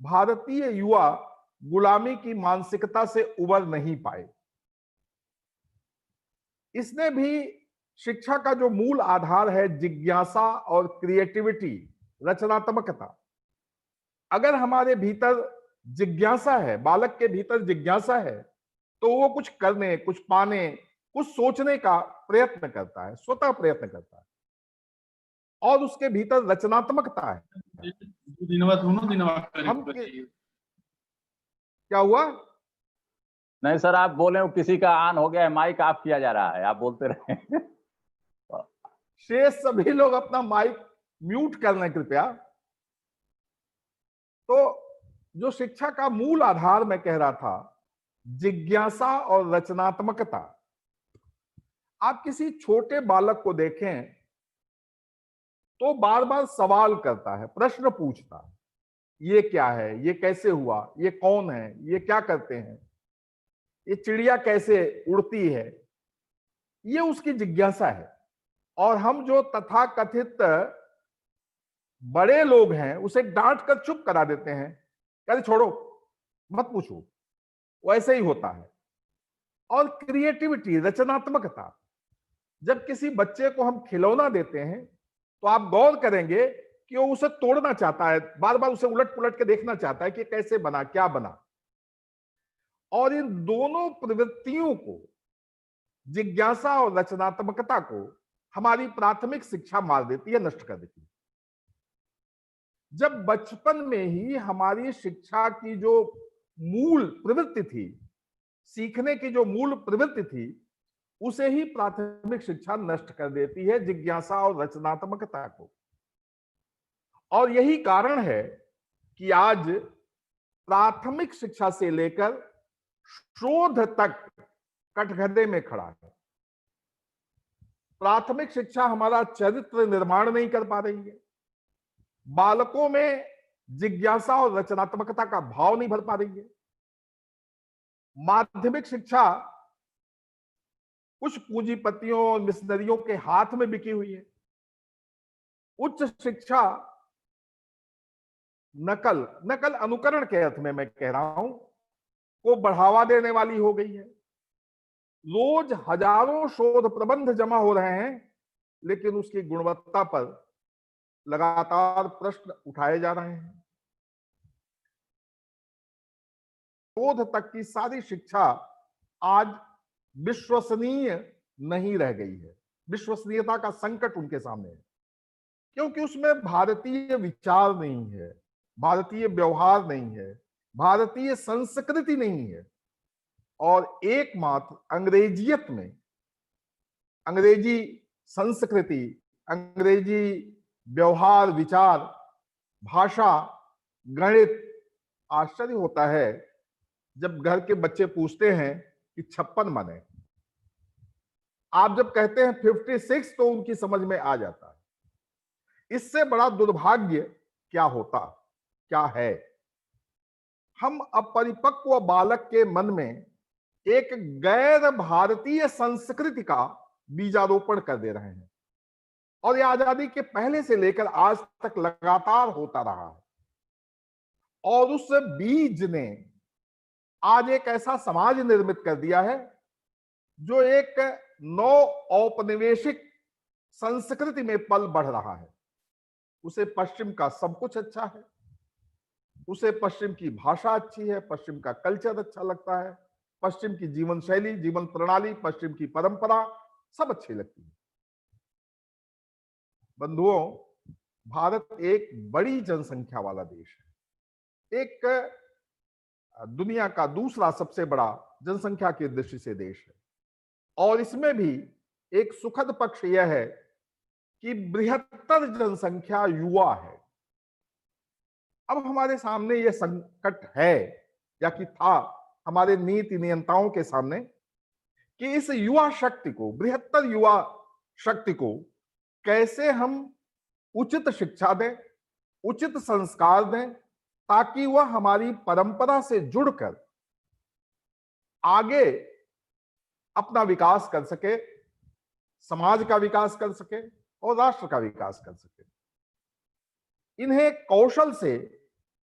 भारतीय युवा गुलामी की मानसिकता से उबर नहीं पाए। इसने भी शिक्षा का जो मूल आधार है, जिज्ञासा और क्रिएटिविटी, रचनात्मकता, अगर हमारे भीतर जिज्ञासा है, बालक के भीतर जिज्ञासा है, तो वो कुछ करने, कुछ पाने, कुछ सोचने का प्रयत्न करता है, स्वतः प्रयत्न करता है, और उसके भीतर रचनात्मकता है। हम क्या हुआ? नहीं सर, आप बोले हो किसी का ऑन हो गया है, माइक ऑफ किया जा रहा है, आप बोलते रहे। शेष सभी लोग अपना माइक म्यूट कर लें कृपया। तो जो शिक्षा का मूल आधार मैं कह रहा था, जिज्ञासा और रचनात्मकता, आप किसी छोटे बालक को देखें तो बार बार सवाल करता है, प्रश्न पूछता है, ये क्या है, ये कैसे हुआ, ये कौन है, ये क्या करते हैं, ये चिड़िया कैसे उड़ती है, ये उसकी जिज्ञासा है। और हम जो तथाकथित बड़े लोग हैं उसे डांट कर चुप करा देते हैं, अरे छोड़ो, मत पूछो, वैसे ही होता है। और क्रिएटिविटी, रचनात्मकता, जब किसी बच्चे को हम खिलौना देते हैं तो आप गौर करेंगे कि वो उसे तोड़ना चाहता है, बार बार उसे उलट पुलट के देखना चाहता है कि कैसे बना, क्या बना। और इन दोनों प्रवृत्तियों को, जिज्ञासा और रचनात्मकता को, हमारी प्राथमिक शिक्षा मार देती है, नष्ट कर देती है। जब बचपन में ही हमारी शिक्षा की जो मूल प्रवृत्ति थी, सीखने की जो मूल प्रवृत्ति थी, उसे ही प्राथमिक शिक्षा नष्ट कर देती है, जिज्ञासा और रचनात्मकता को। और यही कारण है कि आज प्राथमिक शिक्षा से लेकर शोध तक कटघरे में खड़ा है। प्राथमिक शिक्षा हमारा चरित्र निर्माण नहीं कर पा रही है, बालकों में जिज्ञासा और रचनात्मकता का भाव नहीं भर पा रही है। माध्यमिक शिक्षा कुछ पूंजीपतियों और मिशनरियों के हाथ में बिकी हुई है। उच्च शिक्षा नकल अनुकरण के अर्थ में मैं कह रहा हूं, को बढ़ावा देने वाली हो गई है। रोज हजारों शोध प्रबंध जमा हो रहे हैं, लेकिन उसकी गुणवत्ता पर लगातार प्रश्न उठाए जा रहे हैं। शोध तक की सारी शिक्षा आज विश्वसनीय नहीं रह गई है। विश्वसनीयता का संकट उनके सामने है, क्योंकि उसमें भारतीय विचार नहीं है, भारतीय व्यवहार नहीं है, भारतीय संस्कृति नहीं है, और एकमात्र अंग्रेजियत में, अंग्रेजी संस्कृति, अंग्रेजी व्यवहार, विचार, भाषा, गणित। आश्चर्य होता है जब घर के बच्चे पूछते हैं कि 56 माने, आप जब कहते हैं 56 तो उनकी समझ में आ जाता है। इससे बड़ा दुर्भाग्य क्या होता, क्या है? हम अपरिपक्व बालक के मन में एक गैर भारतीय संस्कृति का बीजारोपण कर दे रहे हैं, और यह आजादी के पहले से लेकर आज तक लगातार होता रहा है। और उस बीज ने आज एक ऐसा समाज निर्मित कर दिया है जो एक नौ औपनिवेशिक संस्कृति में पल बढ़ रहा है। उसे पश्चिम का सब कुछ अच्छा है, उसे पश्चिम की भाषा अच्छी है, पश्चिम का कल्चर अच्छा लगता है, पश्चिम की जीवन शैली, जीवन प्रणाली, पश्चिम की परंपरा सब अच्छी लगती है। बंधुओं, भारत एक बड़ी जनसंख्या वाला देश है, एक दुनिया का दूसरा सबसे बड़ा जनसंख्या की दृष्टि से देश है, और इसमें भी एक सुखद पक्ष यह है कि बृहत्तर जनसंख्या युवा है। अब हमारे सामने यह संकट है, या कि था हमारे नीति नियंताओं के सामने, कि इस युवा शक्ति को, बृहत्तर युवा शक्ति को कैसे हम उचित शिक्षा दें, उचित संस्कार दें, ताकि वह हमारी परंपरा से जुड़कर आगे अपना विकास कर सके, समाज का विकास कर सके और राष्ट्र का विकास कर सके। इन्हें कौशल से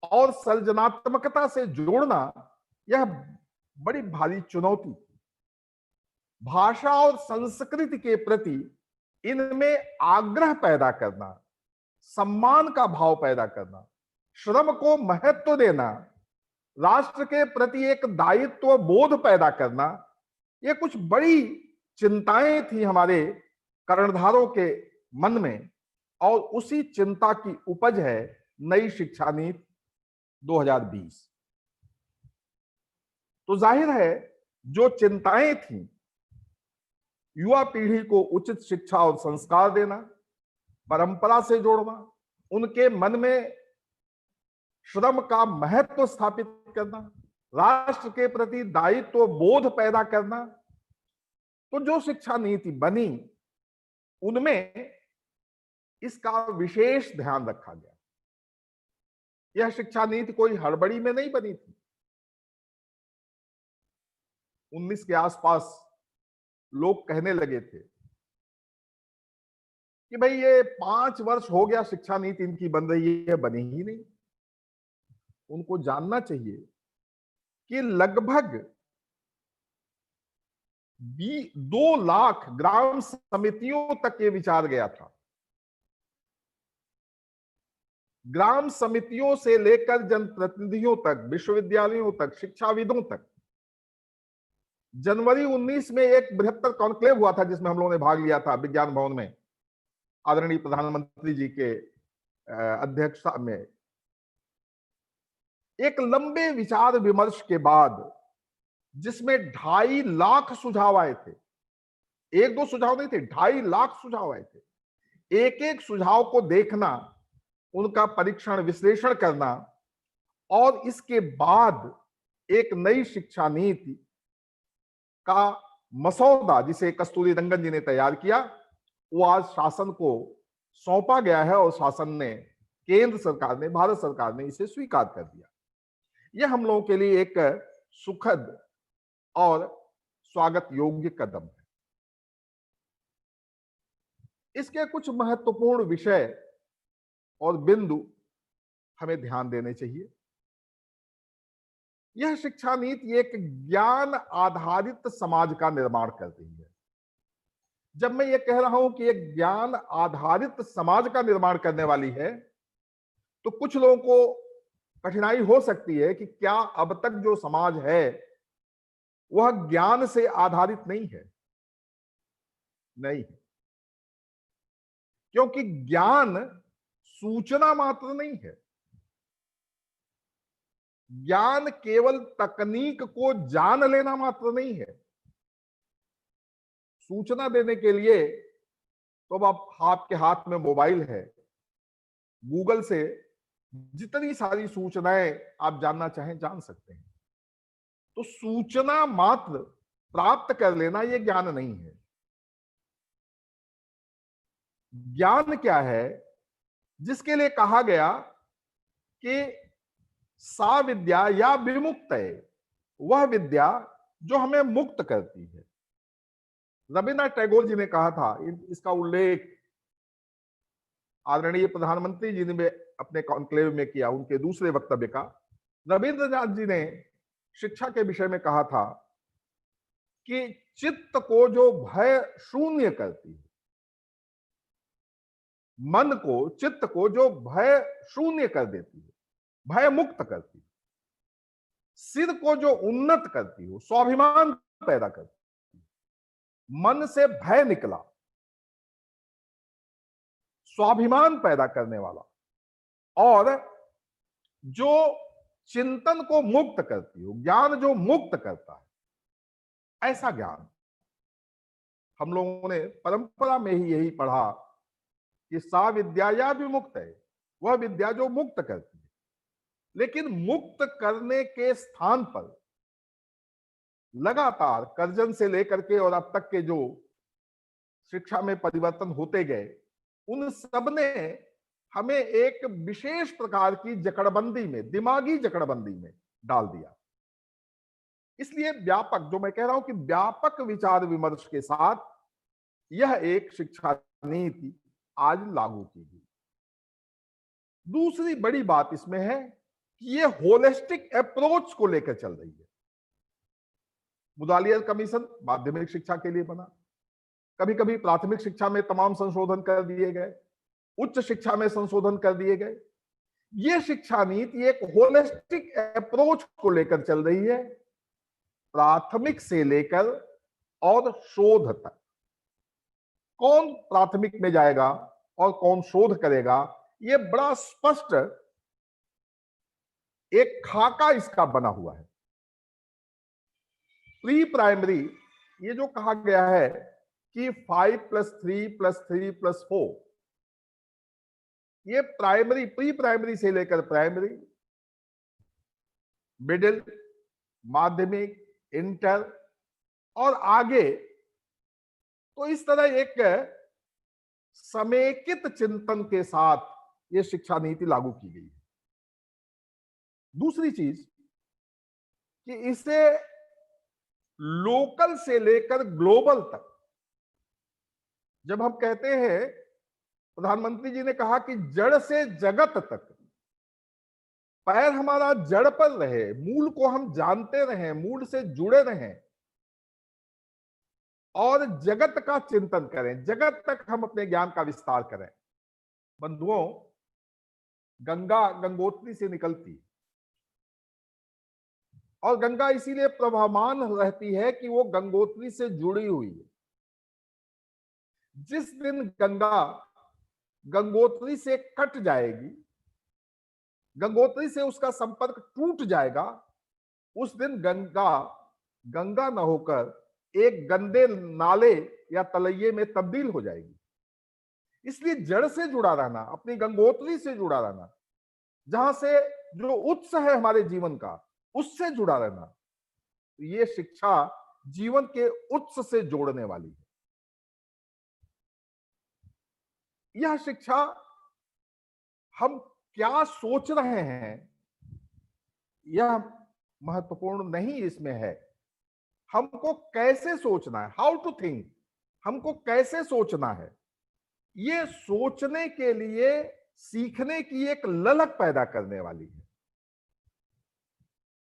और सृजनात्मकता से जोड़ना यह बड़ी भारी चुनौती थी। भाषा और संस्कृति के प्रति इनमें आग्रह पैदा करना, सम्मान का भाव पैदा करना, श्रम को महत्व देना, राष्ट्र के प्रति एक दायित्व बोध पैदा करना, ये कुछ बड़ी चिंताएं थी हमारे कर्णधारों के मन में, और उसी चिंता की उपज है नई शिक्षा नीति 2020। तो जाहिर है जो चिंताएं थी, युवा पीढ़ी को उचित शिक्षा और संस्कार देना, परंपरा से जोड़ना, उनके मन में श्रम का महत्व स्थापित करना, राष्ट्र के प्रति दायित्व बोध पैदा करना, तो जो शिक्षा नीति बनी उनमें इसका विशेष ध्यान रखा गया। यह शिक्षा नीति कोई हड़बड़ी में नहीं बनी थी। 19 के आसपास लोग कहने लगे थे कि भाई ये 5 वर्ष हो गया शिक्षा नीति इनकी बन रही है, बनी ही नहीं। उनको जानना चाहिए कि लगभग 2 लाख ग्राम समितियों तक ये विचार गया था। ग्राम समितियों से लेकर जनप्रतिनिधियों तक, विश्वविद्यालयों तक, शिक्षाविदों तक। जनवरी 19 में एक बृहत्तर कॉन्क्लेव हुआ था जिसमें हम लोगों ने भाग लिया था विज्ञान भवन में, आदरणीय प्रधानमंत्री जी के अध्यक्षता में। एक लंबे विचार विमर्श के बाद, जिसमें 2.5 लाख सुझाव आए थे, 1-2 सुझाव नहीं थे, 2.5 लाख सुझाव आए थे। एक एक सुझाव को देखना, उनका परीक्षण विश्लेषण करना, और इसके बाद एक नई शिक्षा नीति का मसौदा जिसे कस्तूरी रंगन जी ने तैयार किया, वो आज शासन को सौंपा गया है, और शासन ने, केंद्र सरकार ने, भारत सरकार ने इसे स्वीकार कर दिया। यह हम लोगों के लिए एक सुखद और स्वागत योग्य कदम है। इसके कुछ महत्वपूर्ण विषय और बिंदु हमें ध्यान देने चाहिए। यह शिक्षा नीति एक ज्ञान आधारित समाज का निर्माण कर रही है। जब मैं ये कह रहा हूं कि एक ज्ञान आधारित समाज का निर्माण करने वाली है, तो कुछ लोगों को कठिनाई हो सकती है कि क्या अब तक जो समाज है वह ज्ञान से आधारित नहीं है? नहीं, क्योंकि ज्ञान सूचना मात्र नहीं है। ज्ञान केवल तकनीक को जान लेना मात्र नहीं है। सूचना देने के लिए तो अब आपके हाथ में मोबाइल है, गूगल से जितनी सारी सूचनाएं आप जानना चाहें जान सकते हैं। तो सूचना मात्र प्राप्त कर लेना यह ज्ञान नहीं है। ज्ञान क्या है? जिसके लिए कहा गया कि सा विद्या या विमुक्तये, वह विद्या जो हमें मुक्त करती है। रविन्द्रनाथ टैगोर जी ने कहा था, इसका उल्लेख आदरणीय प्रधानमंत्री जी ने अपने कॉन्क्लेव में किया, उनके दूसरे वक्तव्य का। रविन्द्रनाथ जी ने शिक्षा के विषय में कहा था कि चित्त को जो भय शून्य करती है, मन को, चित्त को जो भय शून्य कर देती है, भय मुक्त करती है, सिर को जो उन्नत करती हो, स्वाभिमान पैदा करती है, मन से भय निकला, स्वाभिमान पैदा करने वाला, और जो चिंतन को मुक्त करती हो, ज्ञान जो मुक्त करता है, ऐसा ज्ञान। हम लोगों ने परंपरा में ही यही पढ़ा कि सा विद्या या भी मुक्त है, वह विद्या जो मुक्त करती है। लेकिन मुक्त करने के स्थान पर लगातार कर्जन से लेकर के और अब तक के जो शिक्षा में परिवर्तन होते गए, उन सब ने हमें एक विशेष प्रकार की जकड़बंदी में, दिमागी जकड़बंदी में डाल दिया। इसलिए व्यापक, जो मैं कह रहा हूं कि व्यापक विचार विमर्श के साथ यह एक शिक्षा नीति आज लागू की गई। दूसरी बड़ी बात इसमें है कि यह होलिस्टिक अप्रोच को लेकर चल रही है। मुदालियर कमीशन माध्यमिक शिक्षा के लिए बना, कभी कभी प्राथमिक शिक्षा में तमाम संशोधन कर दिए गए, उच्च शिक्षा में संशोधन कर दिए गए। यह शिक्षा नीति एक होलिस्टिक अप्रोच को लेकर चल रही है, प्राथमिक से लेकर और शोध तक। कौन प्राथमिक में जाएगा और कौन शोध करेगा, यह बड़ा स्पष्ट एक खाका इसका बना हुआ है। प्री प्राइमरी, ये जो कहा गया है कि 5+3+3+4, ये प्राइमरी, प्री प्राइमरी से लेकर प्राइमरी, मिडिल, माध्यमिक, इंटर और आगे, तो इस तरह एक समेकित चिंतन के साथ यह शिक्षा नीति लागू की गई है। दूसरी चीज कि इसे लोकल से लेकर ग्लोबल तक, जब हम कहते हैं, प्रधानमंत्री जी ने कहा कि जड़ से जगत तक, पैर हमारा जड़ पर रहे, मूल को हम जानते रहें, मूल से जुड़े रहें और जगत का चिंतन करें, जगत तक हम अपने ज्ञान का विस्तार करें। बंधुओं, गंगा गंगोत्री से निकलती और गंगा इसीलिए प्रभावान रहती है कि वो गंगोत्री से जुड़ी हुई है। जिस दिन गंगा गंगोत्री से कट जाएगी, गंगोत्री से उसका संपर्क टूट जाएगा, उस दिन गंगा गंगा न होकर एक गंदे नाले या तलैये में तब्दील हो जाएगी। इसलिए जड़ से जुड़ा रहना, अपनी गंगोत्री से जुड़ा रहना, जहां से जो उत्स है हमारे जीवन का, उससे जुड़ा रहना, ये शिक्षा जीवन के उत्स से जोड़ने वाली है। यह शिक्षा हम क्या सोच रहे हैं, यह महत्वपूर्ण नहीं इसमें है, हमको कैसे सोचना है, हाउ टू थिंक, हमको कैसे सोचना है। ये सोचने के लिए सीखने की एक ललक पैदा करने वाली है।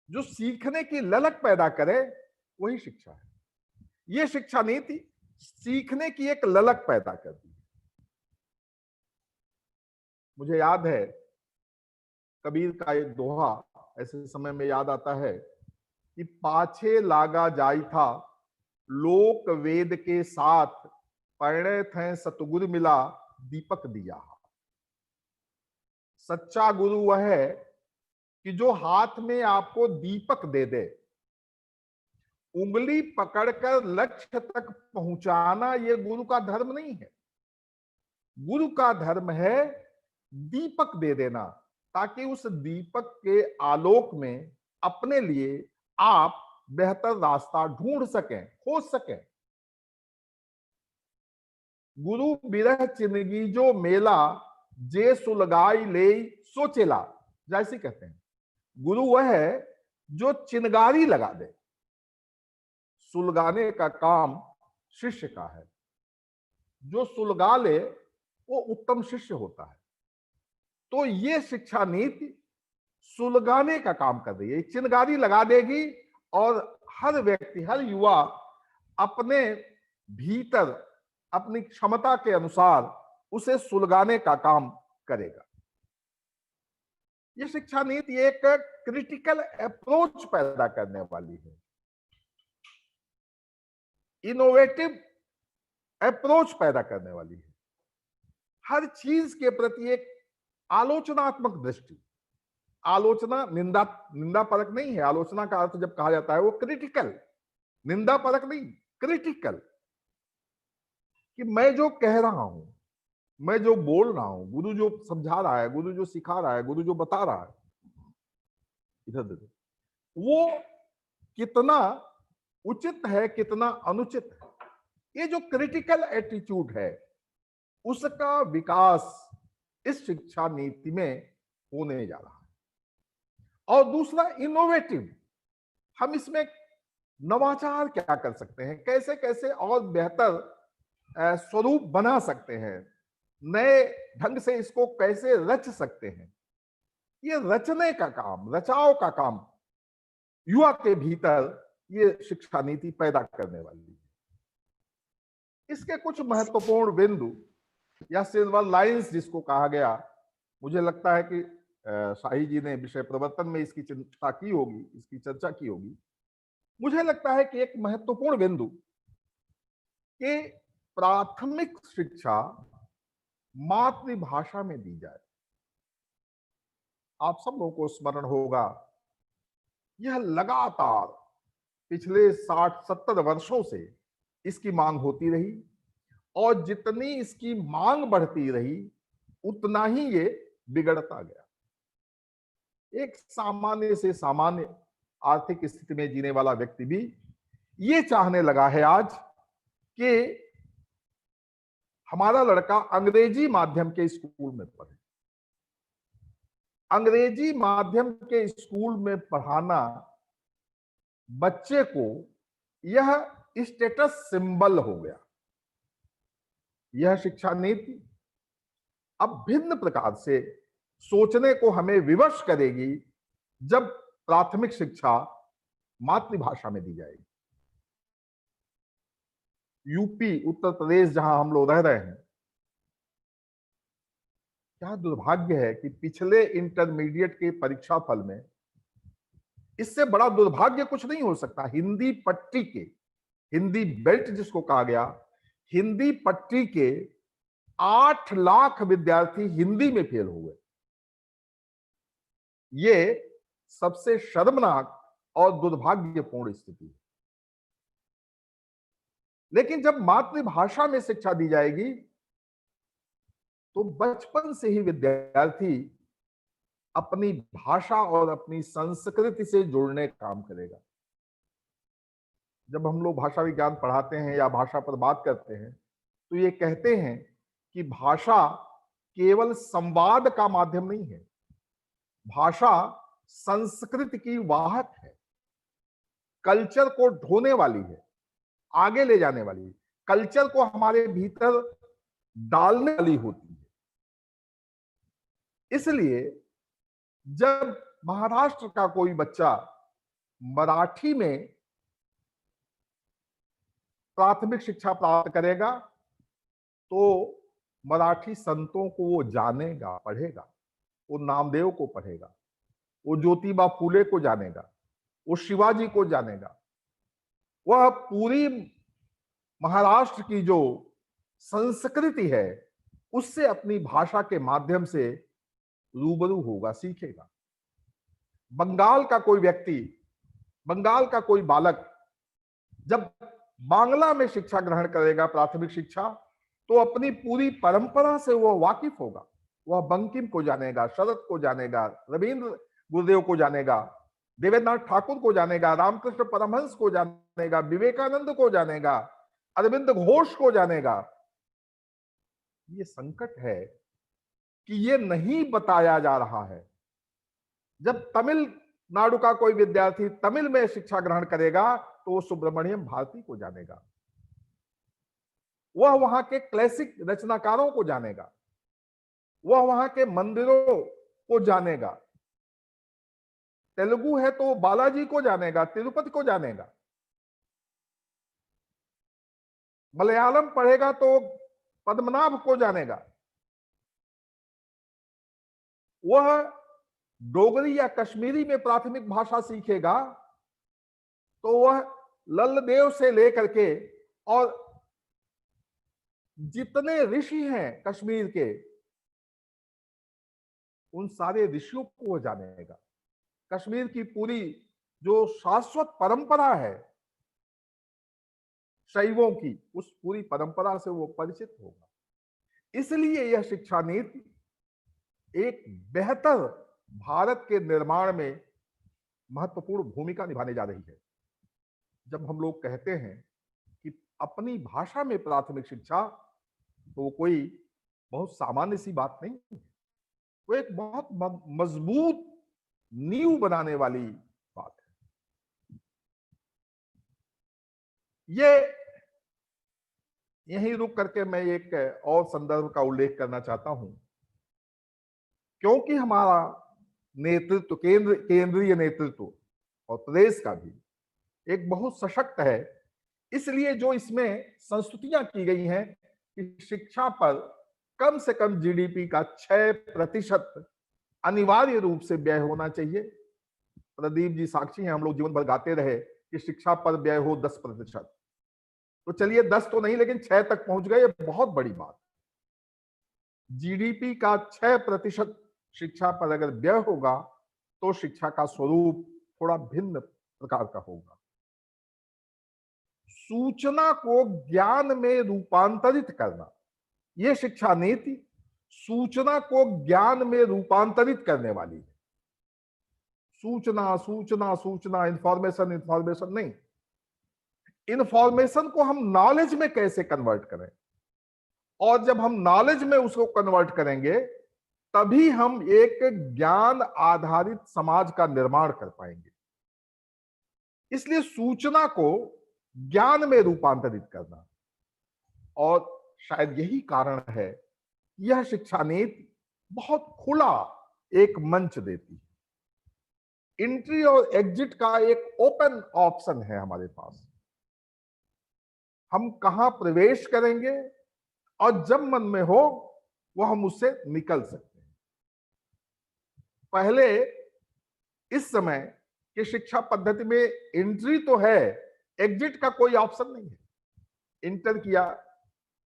जो सीखने की ललक पैदा करे वही शिक्षा है। ये शिक्षा नीति सीखने की एक ललक पैदा करती है। मुझे याद है कबीर का एक दोहा ऐसे समय में याद आता है कि पाछे लागा जाई था लोक वेद के साथ, पढ़े थे सतगुरु मिला दीपक दिया। सच्चा गुरु वह है कि जो हाथ में आपको दीपक दे दे। उंगली पकड़कर लक्ष्य तक पहुंचाना ये गुरु का धर्म नहीं है। गुरु का धर्म है दीपक दे देना, ताकि उस दीपक के आलोक में अपने लिए आप बेहतर रास्ता ढूंढ सकें, खोज सकें। गुरु बिरह चिनगी जो मेला, जे सुलगाई ले सोचेला, जैसे कहते हैं। गुरु वह है जो चिनगारी लगा दे, सुलगाने का काम शिष्य का है। जो सुलगा ले वो उत्तम शिष्य होता है। तो ये शिक्षा नीति सुलगाने का काम कर रही है, चिनगारी लगा देगी और हर व्यक्ति, हर युवा अपने भीतर अपनी क्षमता के अनुसार उसे सुलगाने का काम करेगा। ये शिक्षा नीति एक क्रिटिकल अप्रोच पैदा करने वाली है, इनोवेटिव अप्रोच पैदा करने वाली है, हर चीज के प्रति एक आलोचनात्मक दृष्टि। आलोचना निंदा परक नहीं है। आलोचना का अर्थ जब कहा जाता है वो क्रिटिकल, निंदा परक नहीं, क्रिटिकल, कि मैं जो कह रहा हूं, मैं जो बोल रहा हूं, गुरु जो समझा रहा है, गुरु जो सिखा रहा है, गुरु जो बता रहा है, इधर देखो, वो कितना उचित है, कितना अनुचित है। ये जो क्रिटिकल एटीट्यूड है उसका विकास इस शिक्षा नीति में होने जा रहा है। और दूसरा, इनोवेटिव, हम इसमें नवाचार क्या कर सकते हैं, कैसे कैसे और बेहतर स्वरूप बना सकते हैं, नए ढंग से इसको कैसे रच सकते हैं। ये रचने का काम, रचाव का काम युवा के भीतर ये शिक्षा नीति पैदा करने वाली है। इसके कुछ महत्वपूर्ण बिंदु या सिल्वर लाइंस जिसको कहा गया, मुझे लगता है कि शाही जी ने विषय प्रवर्तन में इसकी चिंता की होगी, इसकी चर्चा की होगी। मुझे लगता है कि एक महत्वपूर्ण बिंदु कि प्राथमिक शिक्षा मातृभाषा में दी जाए। आप सब लोगों को स्मरण होगा, यह लगातार पिछले 60-70 वर्षों से इसकी मांग होती रही और जितनी इसकी मांग बढ़ती रही उतना ही ये बिगड़ता गया। एक सामान्य से सामान्य आर्थिक स्थिति में जीने वाला व्यक्ति भी ये चाहने लगा है आज कि हमारा लड़का अंग्रेजी माध्यम के स्कूल में पढ़े। अंग्रेजी माध्यम के स्कूल में पढ़ाना बच्चे को यह स्टेटस सिंबल हो गया। यह शिक्षा नीति अब भिन्न प्रकार से सोचने को हमें विवश करेगी जब प्राथमिक शिक्षा मातृभाषा में दी जाएगी। यूपी, उत्तर प्रदेश जहां हम लोग रह रहे हैं, क्या दुर्भाग्य है कि पिछले इंटरमीडिएट के परीक्षा फल में, इससे बड़ा दुर्भाग्य कुछ नहीं हो सकता, हिंदी पट्टी के, हिंदी बेल्ट जिसको कहा गया, हिंदी पट्टी के 8 लाख विद्यार्थी हिंदी में फेल हुए। ये सबसे शर्मनाक और दुर्भाग्यपूर्ण स्थिति है। लेकिन जब मातृभाषा में शिक्षा दी जाएगी तो बचपन से ही विद्यार्थी अपनी भाषा और अपनी संस्कृति से जुड़ने का काम करेगा। जब हम लोग भाषा विज्ञान पढ़ाते हैं या भाषा पर बात करते हैं तो ये कहते हैं कि भाषा केवल संवाद का माध्यम नहीं है, भाषा संस्कृति की वाहक है, कल्चर को ढोने वाली है, आगे ले जाने वाली है, कल्चर को हमारे भीतर डालने वाली होती है। इसलिए जब महाराष्ट्र का कोई बच्चा मराठी में प्राथमिक शिक्षा प्राप्त करेगा तो मराठी संतों को वो जानेगा, पढ़ेगा, वो नामदेव को पढ़ेगा, वो ज्योतिबा फूले को जानेगा, वो शिवाजी को जानेगा, वह पूरी महाराष्ट्र की जो संस्कृति है उससे अपनी भाषा के माध्यम से रूबरू होगा, सीखेगा। बंगाल का कोई व्यक्ति, बंगाल का कोई बालक जब बांग्ला में शिक्षा ग्रहण करेगा प्राथमिक शिक्षा, तो अपनी पूरी परंपरा से वह वाकिफ होगा। वह बंकिम को जानेगा, शरद को जानेगा, रविंद्र गुरुदेव को जानेगा, देवेंद्रनाथ ठाकुर को जानेगा, रामकृष्ण परमहंस को जानेगा, विवेकानंद को जानेगा, अरविंद घोष को जानेगा। ये संकट है कि ये नहीं बताया जा रहा है। जब तमिलनाडु का कोई विद्यार्थी तमिल में शिक्षा ग्रहण करेगा तो सुब्रमण्यम भारती को जानेगा, वह वहां के क्लासिक रचनाकारों को जानेगा, वह वहां के मंदिरों को जानेगा। तेलुगु है तो बालाजी को जानेगा, तिरुपति को जानेगा। मलयालम पढ़ेगा तो पद्मनाभ को जानेगा। वह डोगरी या कश्मीरी में प्राथमिक भाषा सीखेगा तो वह लल्लदेव से लेकर के और जितने ऋषि हैं कश्मीर के, उन सारे ऋषियों को वह जानेगा। कश्मीर की पूरी जो शाश्वत परंपरा है शैवों की, उस पूरी परंपरा से वो परिचित होगा। इसलिए यह शिक्षा नीति एक बेहतर भारत के निर्माण में महत्वपूर्ण भूमिका निभाने जा रही है। जब हम लोग कहते हैं कि अपनी भाषा में प्राथमिक शिक्षा, तो वो कोई बहुत सामान्य सी बात नहीं है, वो एक बहुत मजबूत नींव बनाने वाली बात है। ये यहीं रुक करके मैं एक और संदर्भ का उल्लेख करना चाहता हूं, क्योंकि हमारा नेतृत्व, केंद्रीय नेतृत्व और प्रदेश का भी एक बहुत सशक्त है। इसलिए जो इसमें संस्तुतियां की गई हैं कि शिक्षा पर कम से कम जीडीपी का 6% अनिवार्य रूप से व्यय होना चाहिए। प्रदीप जी साक्षी हैं, हम लोग जीवन भर गाते रहे कि शिक्षा पर व्यय हो 10%। तो चलिए 10 तो नहीं, लेकिन 6 तक पहुंच गए, बहुत बड़ी बात। जीडीपी का 6% शिक्षा पर अगर व्यय होगा तो शिक्षा का स्वरूप थोड़ा भिन्न प्रकार का होगा। सूचना को ज्ञान में रूपांतरित करना, यह शिक्षा नीति सूचना को ज्ञान में रूपांतरित करने वाली है। सूचना सूचना सूचना, इंफॉर्मेशन इंफॉर्मेशन नहीं। इंफॉर्मेशन को हम नॉलेज में कैसे कन्वर्ट करें, और जब हम नॉलेज में उसको कन्वर्ट करेंगे तभी हम एक ज्ञान आधारित समाज का निर्माण कर पाएंगे। इसलिए सूचना को ज्ञान में रूपांतरित करना, और शायद यही कारण है यह शिक्षा नीति बहुत खुला एक मंच देती है। एंट्री और एग्जिट का एक ओपन ऑप्शन है हमारे पास। हम कहां प्रवेश करेंगे और जब मन में हो वह हम उससे निकल सकते हैं। पहले इस समय की शिक्षा पद्धति में एंट्री तो है, एग्जिट का कोई ऑप्शन नहीं है। इंटर किया,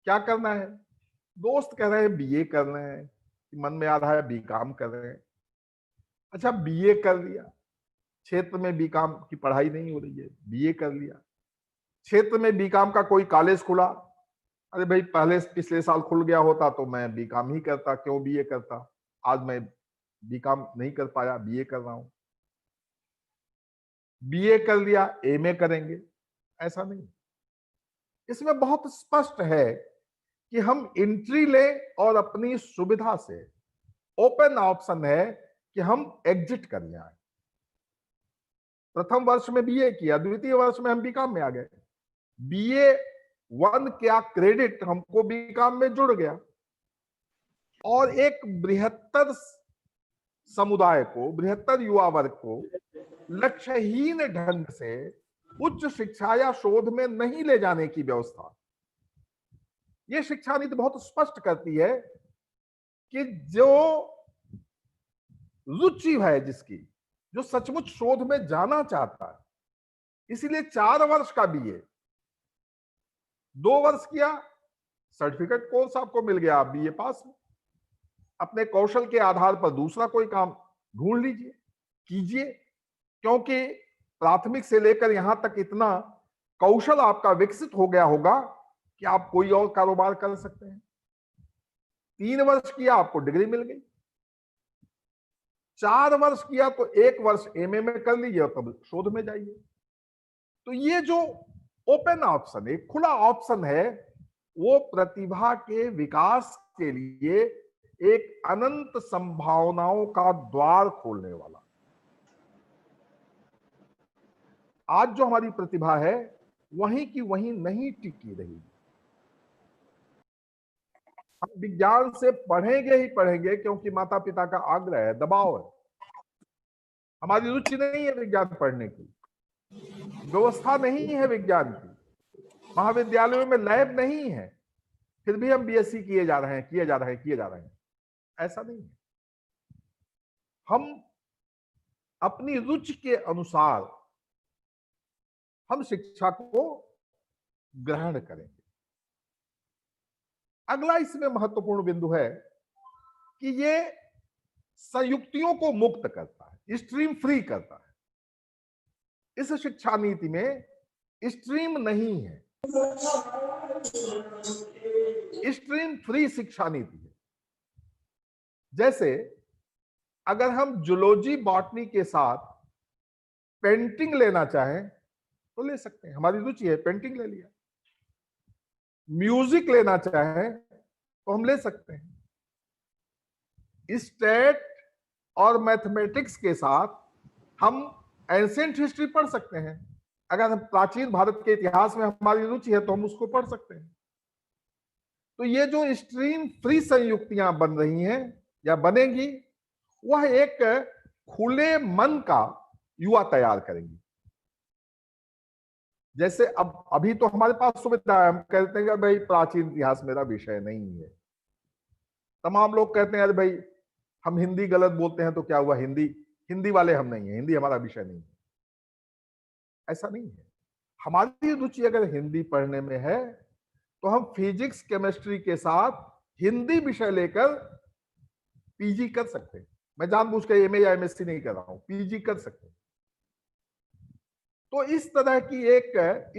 क्या करना है? दोस्त कह रहे हैं बीए कर रहे हैं, मन में आ रहा है बीकॉम कर रहे हैं। अच्छा, बीए कर लिया, क्षेत्र में बीकॉम की पढ़ाई नहीं हो रही है, बीए कर लिया। क्षेत्र में बीकॉम का कोई कॉलेज खुला, अरे भाई पहले पिछले साल खुल गया होता तो मैं बीकॉम ही करता, क्यों बीए करता। आज मैं बीकॉम नहीं कर पाया, बीए कर रहा हूं। बीए कर लिया, एमए करेंगे, ऐसा नहीं। इसमें बहुत स्पष्ट है कि हम एंट्री लें और अपनी सुविधा से ओपन ऑप्शन है कि हम एग्जिट कर जाए। प्रथम वर्ष में बीए किया, द्वितीय वर्ष में हम बीकॉम में आ गए। बीए 1 क्या क्रेडिट हमको बीकॉम में जुड़ गया, और एक बृहत्तर समुदाय को, बृहत्तर युवा वर्ग को लक्ष्यहीन ढंग से उच्च शिक्षा या शोध में नहीं ले जाने की व्यवस्था। यह शिक्षा नीति बहुत स्पष्ट करती है कि जो रुचि है जिसकी, जो सचमुच शोध में जाना चाहता है, इसीलिए 4 वर्ष का बीए, 2 वर्ष किया, सर्टिफिकेट कोर्स आपको मिल गया, आप बीए पास में। अपने कौशल के आधार पर दूसरा कोई काम ढूंढ लीजिए, कीजिए, क्योंकि प्राथमिक से लेकर यहां तक इतना कौशल आपका विकसित हो गया होगा कि आप कोई और कारोबार कर सकते हैं। 3 वर्ष किया, आपको डिग्री मिल गई। 4 वर्ष किया तो 1 वर्ष एमए में कर लीजिए और तब शोध में जाइए। तो ये जो ओपन ऑप्शन, एक खुला ऑप्शन है, वो प्रतिभा के विकास के लिए एक अनंत संभावनाओं का द्वार खोलने वाला। आज जो हमारी प्रतिभा है वहीं की वहीं नहीं टिकी रहेगी। हम विज्ञान से पढ़ेंगे ही पढ़ेंगे क्योंकि माता पिता का आग्रह है, दबाव है। हमारी रुचि नहीं है विज्ञान पढ़ने की, व्यवस्था नहीं है विज्ञान की, महाविद्यालयों में लैब नहीं है, फिर भी हम बीएससी किए जा रहे हैं। ऐसा नहीं है। हम अपनी रुचि के अनुसार हम शिक्षा को ग्रहण करेंगे। अगला इसमें महत्वपूर्ण बिंदु है कि ये संयुक्तियों को मुक्त करता है, स्ट्रीम फ्री करता है। इस शिक्षा नीति में स्ट्रीम नहीं है, स्ट्रीम फ्री शिक्षा नीति है। जैसे अगर हम जूलॉजी बॉटनी के साथ पेंटिंग लेना चाहें तो ले सकते हैं, हमारी रुचि है, पेंटिंग ले लिया। म्यूजिक लेना चाहें तो हम ले सकते हैं। स्टेट और मैथमेटिक्स के साथ हम एंशिएंट हिस्ट्री पढ़ सकते हैं। अगर हम प्राचीन भारत के इतिहास में हमारी रुचि है तो हम उसको पढ़ सकते हैं। तो ये जो स्ट्रीम फ्री संयुक्तियां बन रही हैं या बनेंगी, वह एक खुले मन का युवा तैयार करेंगी। जैसे अब अभी तो हमारे पास सुविधा है, हम कहते हैं कि भाई प्राचीन इतिहास मेरा विषय नहीं है। तमाम लोग कहते हैं अरे भाई हम हिंदी गलत बोलते हैं तो क्या हुआ, हिंदी वाले हम नहीं है, हिंदी हमारा विषय नहीं है। ऐसा नहीं है। हमारी रुचि अगर हिंदी पढ़ने में है तो हम फिजिक्स केमिस्ट्री के साथ हिंदी विषय लेकर पीजी कर सकते हैं। मैं जानबूझ के एमए या एमएससी नहीं कर रहा हूं, पीजी कर सकते हैं। तो इस तरह की एक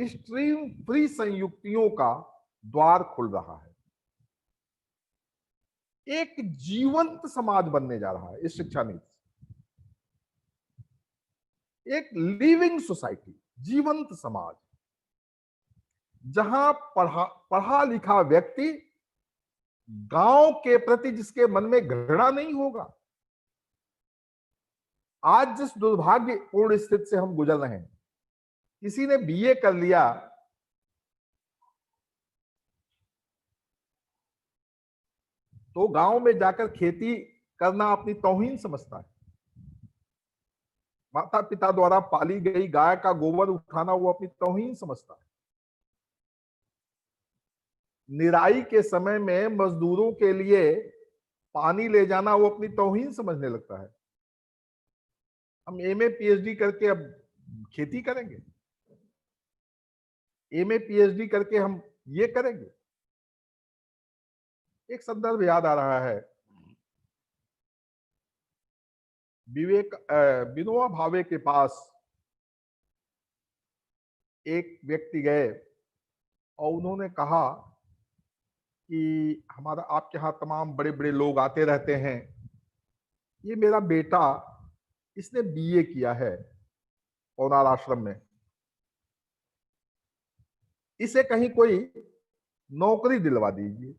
स्ट्रीम फ्री संयुक्तियों का द्वार खुल रहा है। एक जीवंत समाज बनने जा रहा है इस शिक्षा नीति से। एक लिविंग सोसाइटी, जीवंत समाज, जहां पढ़ा लिखा व्यक्ति गांव के प्रति जिसके मन में घृणा नहीं होगा। आज जिस दुर्भाग्यपूर्ण स्थिति से हम गुजर रहे हैं, किसी ने बीए कर लिया तो गांव में जाकर खेती करना अपनी तौहीन समझता है। माता पिता द्वारा पाली गई गाय का गोबर उठाना वो अपनी तौहीन समझता है। निराई के समय में मजदूरों के लिए पानी ले जाना वो अपनी तौहीन समझने लगता है। हम एमए पीएचडी करके अब खेती करेंगे, एमए पीएचडी करके हम ये करेंगे। एक संदर्भ याद आ रहा है, विनोबा भावे के पास एक व्यक्ति गए और उन्होंने कहा कि हमारा आपके यहाँ तमाम बड़े बड़े लोग आते रहते हैं, ये मेरा बेटा इसने बीए किया है पौनार आश्रम में, इसे कहीं कोई नौकरी दिलवा दीजिए।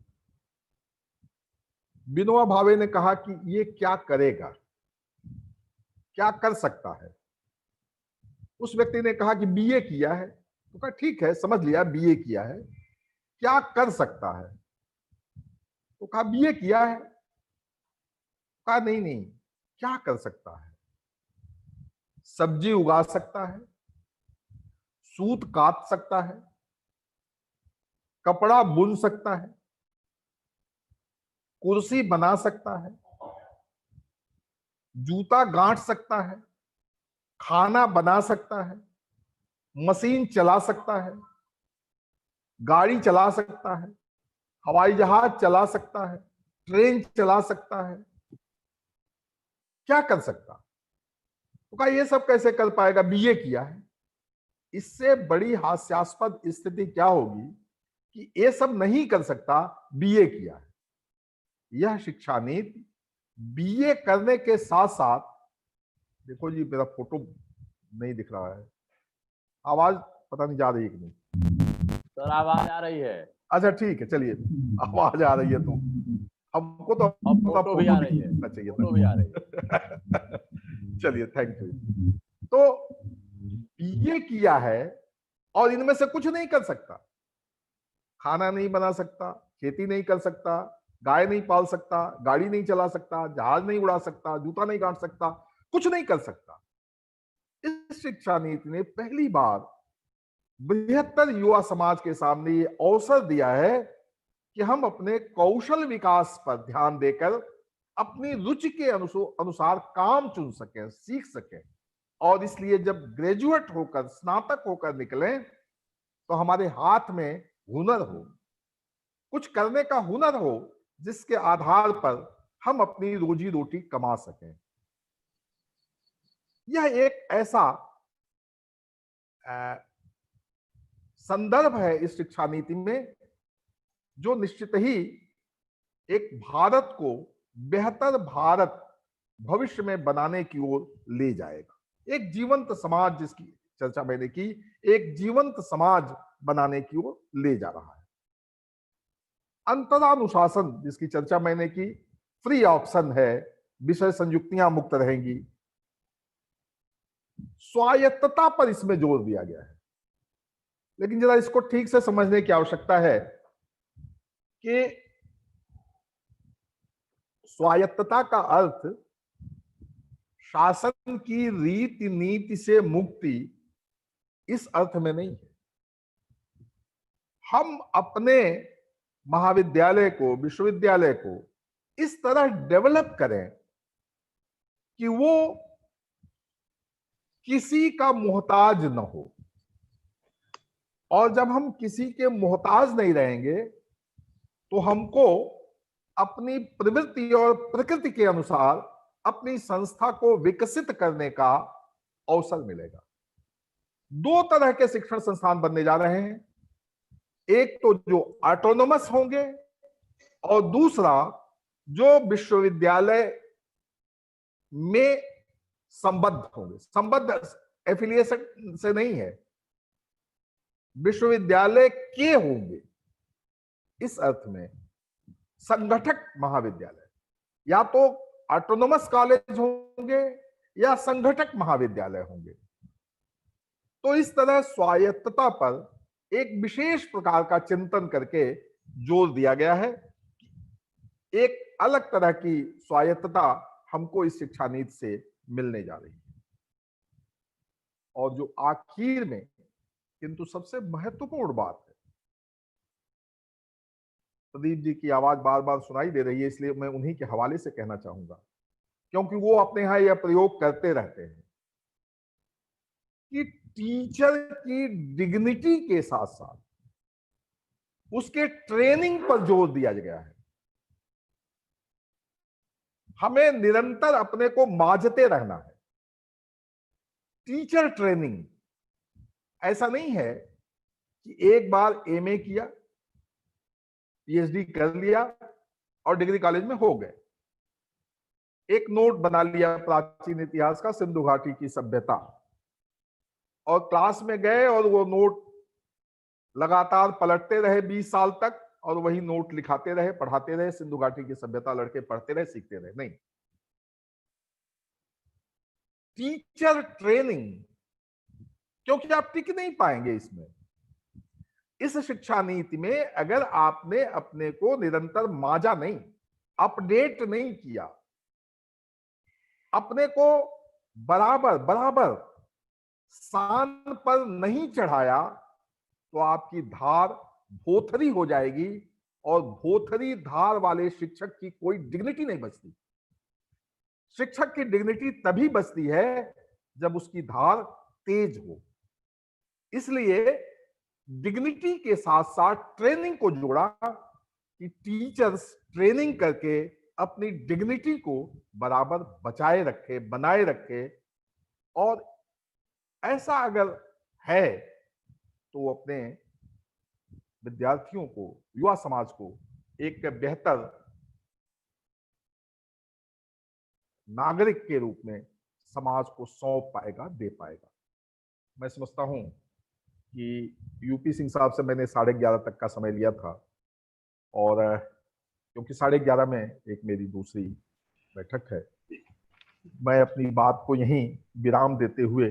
विनोबा भावे ने कहा कि ये क्या करेगा, क्या कर सकता है। उस व्यक्ति ने कहा कि बीए किया है। तो कहा ठीक है, समझ लिया बीए किया है, क्या कर सकता है। तो कहा बीए किया है। कहा नहीं, क्या कर सकता है। सब्जी उगा सकता है, सूत काट सकता है, कपड़ा बुन सकता है, कुर्सी बना सकता है, जूता गांठ सकता है, खाना बना सकता है, मशीन चला सकता है, गाड़ी चला सकता है, हवाई जहाज चला सकता है, ट्रेन चला सकता है। क्या कर सकता। तो कहा ये सब कैसे कर पाएगा, बीए किया है। इससे बड़ी हास्यास्पद स्थिति क्या होगी कि ये सब नहीं कर सकता, बीए किया है। यह शिक्षा नीति बीए करने के साथ साथ, देखो जी मेरा फोटो नहीं दिख रहा है, आवाज पता नहीं जा रही है कि नहीं। सर आवाज आ रही है। अच्छा ठीक है, चलिए आवाज आ रही है तो हमको तो फोटो भी आ रही है, चाहिए फोटो भी आ रही है। चलिए थैंक यू। तो ये किया है और इनमें से कुछ नहीं कर सकता, खाना नहीं बना सकता, खेती नहीं कर सकता, गाय नहीं पाल सकता, गाड़ी नहीं चला सकता, जहाज नहीं उड़ा सकता, जूता नहीं काट सकता, कुछ नहीं कर सकता। इस शिक्षा नीति ने पहली बार बृहत्तर युवा समाज के सामने ये अवसर दिया है कि हम अपने कौशल विकास पर ध्यान देकर अपनी रुचि के अनुसार काम चुन सकें, सीख सकें, और इसलिए जब ग्रेजुएट होकर, स्नातक होकर निकलें तो हमारे हाथ में हुनर हो, कुछ करने का हुनर हो, जिसके आधार पर हम अपनी रोजी रोटी कमा सकें। यह एक ऐसा संदर्भ है इस शिक्षा नीति में जो निश्चित ही एक भारत को बेहतर भारत भविष्य में बनाने की ओर ले जाएगा। एक जीवंत समाज जिसकी चर्चा मैंने की, एक जीवंत समाज बनाने की ओर ले जा रहा है। अंतरानुशासन जिसकी चर्चा मैंने की, फ्री ऑप्शन है, विषय संयुक्तियां मुक्त रहेंगी, स्वायत्तता पर इसमें जोर दिया गया है। लेकिन जरा इसको ठीक से समझने की आवश्यकता है कि स्वायत्तता का अर्थ शासन की रीति नीति से मुक्ति इस अर्थ में नहीं है। हम अपने महाविद्यालय को, विश्वविद्यालय को इस तरह डेवलप करें कि वो किसी का मोहताज न हो, और जब हम किसी के मोहताज नहीं रहेंगे तो हमको अपनी प्रवृत्ति और प्रकृति के अनुसार अपनी संस्था को विकसित करने का अवसर मिलेगा। दो तरह के शिक्षण संस्थान बनने जा रहे हैं, एक तो जो ऑटोनोमस होंगे और दूसरा जो विश्वविद्यालय में संबद्ध होंगे। संबद्ध एफिलिएशन से नहीं है, विश्वविद्यालय के होंगे। इस अर्थ में संगठक महाविद्यालय, या तो ऑटोनोमस कॉलेज होंगे या संगठक महाविद्यालय होंगे। तो इस तरह स्वायत्तता पर एक विशेष प्रकार का चिंतन करके जोर दिया गया है। एक अलग तरह की स्वायत्तता हमको इस शिक्षा नीति से मिलने जा रही है। और जो आखिर में किंतु सबसे महत्वपूर्ण बात है, प्रदीप जी की आवाज बार बार सुनाई दे रही है, इसलिए मैं उन्हीं के हवाले से कहना चाहूंगा, क्योंकि वो अपने यहां यह प्रयोग करते रहते हैं कि टीचर की डिग्निटी के साथ साथ उसके ट्रेनिंग पर जोर दिया गया है। हमें निरंतर अपने को मांझते रहना है। टीचर ट्रेनिंग ऐसा नहीं है कि एक बार एमए किया, पीएचडी कर लिया और डिग्री कॉलेज में हो गए, एक नोट बना लिया प्राचीन इतिहास का, सिंधु घाटी की सभ्यता, और क्लास में गए और वो नोट लगातार पलटते रहे 20 साल तक, और वही नोट लिखाते रहे, पढ़ाते रहे, सिंधु घाटी की सभ्यता लड़के पढ़ते रहे, सीखते रहे। नहीं, टीचर ट्रेनिंग, क्योंकि आप टिक नहीं पाएंगे इसमें। इस शिक्षा नीति में अगर आपने अपने को निरंतर मांझा नहीं, अपडेट नहीं किया, अपने को बराबर बराबर शान पर नहीं चढ़ाया, तो आपकी धार भोथरी हो जाएगी, और भोथरी धार वाले शिक्षक की कोई डिग्निटी नहीं बचती। शिक्षक की डिग्निटी तभी बचती है जब उसकी धार तेज हो। इसलिए डिग्निटी के साथ साथ ट्रेनिंग को जोड़ा कि टीचर्स ट्रेनिंग करके अपनी डिग्निटी को बराबर बचाए रखे, बनाए रखे, और ऐसा अगर है तो वो अपने विद्यार्थियों को, युवा समाज को एक बेहतर नागरिक के रूप में समाज को सौंप पाएगा, दे पाएगा। मैं समझता हूं कि यूपी सिंह साहब से मैंने 11:30 तक का समय लिया था, और क्योंकि 11:30 में एक मेरी दूसरी बैठक है, मैं अपनी बात को यहीं विराम देते हुए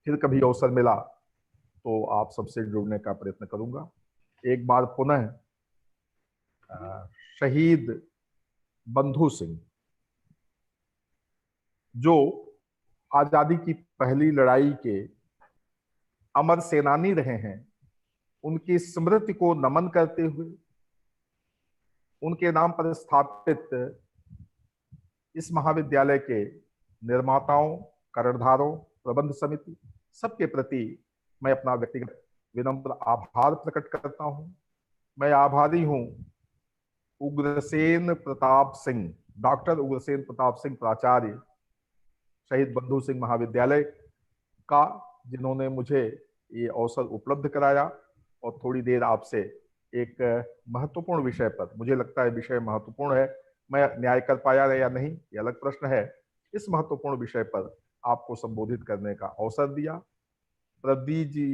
फिर कभी अवसर मिला तो आप सबसे जुड़ने का प्रयत्न करूंगा। एक बार पुनः शहीद बंधु सिंह जो आजादी की पहली लड़ाई के अमर सेनानी रहे हैं, उनकी स्मृति को नमन करते हुए उनके नाम पर स्थापित इस महाविद्यालय के निर्माताओं, कर्णधारों, प्रबंध समिति सबके प्रति मैं अपना व्यक्तिगत विनम्र आभार प्रकट करता हूं। मैं आभारी हूं उग्रसेन प्रताप सिंह, डॉक्टर उग्रसेन प्रताप सिंह प्राचार्य शहीद बंधु सिंह महाविद्यालय का, जिन्होंने मुझे ये अवसर उपलब्ध कराया और थोड़ी देर आपसे एक महत्वपूर्ण विषय पर, मुझे लगता है विषय महत्वपूर्ण है, मैं न्याय कर पाया या नहीं ये अलग प्रश्न है, इस महत्वपूर्ण विषय पर आपको संबोधित करने का अवसर दिया। प्रदीप जी,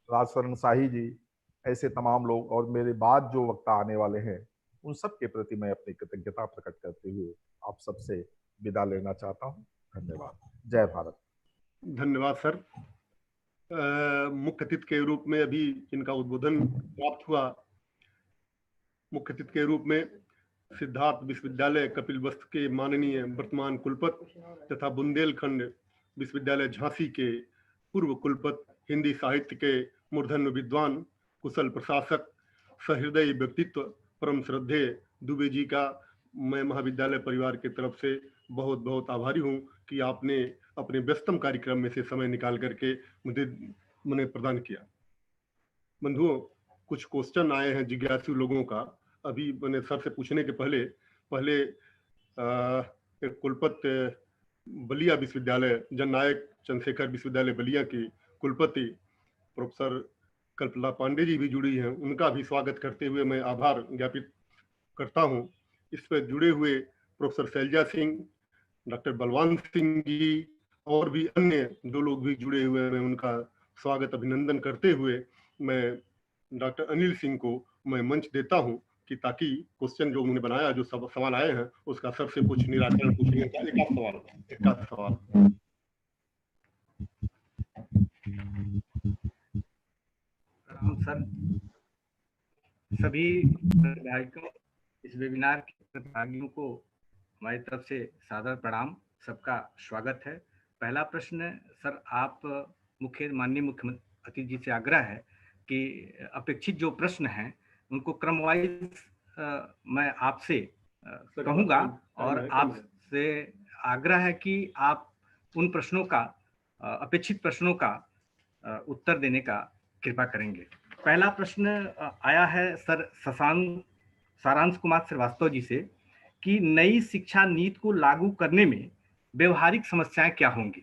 राजशरण शाही जी, ऐसे तमाम लोग और मेरे बाद जो वक्ता आने वाले हैं, उन सब के प्रति मैं अपनी कृतज्ञता प्रकट करते हुए आप सबसे विदा लेना चाहता हूं। धन्यवाद। जय भारत। धन्यवाद सर। मुख्य अतिथि के रूप में अभी इनका उद्बोधन प्राप्त हुआ, मुख्य अतिथि के रूप में सिद्धार्थ विश्वविद्यालय कपिलवस्तु के माननीय वर्तमान कुलपति तथा बुंदेलखंड विश्वविद्यालय झांसी के पूर्व कुलपति, हिंदी साहित्य के मूर्धन्य विद्वान, कुशल प्रशासक, सहृदय व्यक्तित्व, परम श्रद्धेय दुबे जी का मैं महाविद्यालय परिवार की तरफ से बहुत बहुत आभारी हूं कि आपने अपने व्यस्तम कार्यक्रम में से समय निकाल करके मुझे प्रदान किया। बंधुओं, कुछ क्वेश्चन आए हैं जिज्ञासु लोगों का, अभी मैंने सर से पूछने के पहले एक कुलपति बलिया विश्वविद्यालय, जननायक चंद्रशेखर विश्वविद्यालय बलिया की कुलपति प्रोफेसर कल्पना पांडे जी भी जुड़ी हैं, उनका भी स्वागत करते हुए मैं आभार ज्ञापित करता हूं। इस पर जुड़े हुए प्रोफेसर शैलजा सिंह, डॉक्टर बलवान सिंह जी और भी अन्य दो लोग भी जुड़े हुए हैं, मैं उनका स्वागत अभिनंदन करते हुए मैं डॉक्टर अनिल सिंह को मैं मंच देता हूं कि ताकि क्वेश्चन जो उन्होंने बनाया, जो सवाल आए हैं, उसका सर से कुछ निराकरण पूछेंगे। एक सवाल सर, सभी प्रतिभागियों, इस वेबिनार के प्रतिभागियों को हमारी तरफ से सादर प्रणाम, सबका स्वागत है। पहला प्रश्न सर, आप माननीय मुख्य अतिथि जी से आग्रह है कि अपेक्षित जो प्रश्न हैं उनको क्रमवाइज मैं आपसे कहूँगा और आपसे आग्रह है कि आप उन प्रश्नों का, अपेक्षित प्रश्नों का उत्तर देने का कृपा करेंगे। पहला प्रश्न आया है सर सारांश कुमार श्रीवास्तव जी से कि नई शिक्षा नीति को लागू करने में व्यवहारिक समस्याएं क्या होंगी।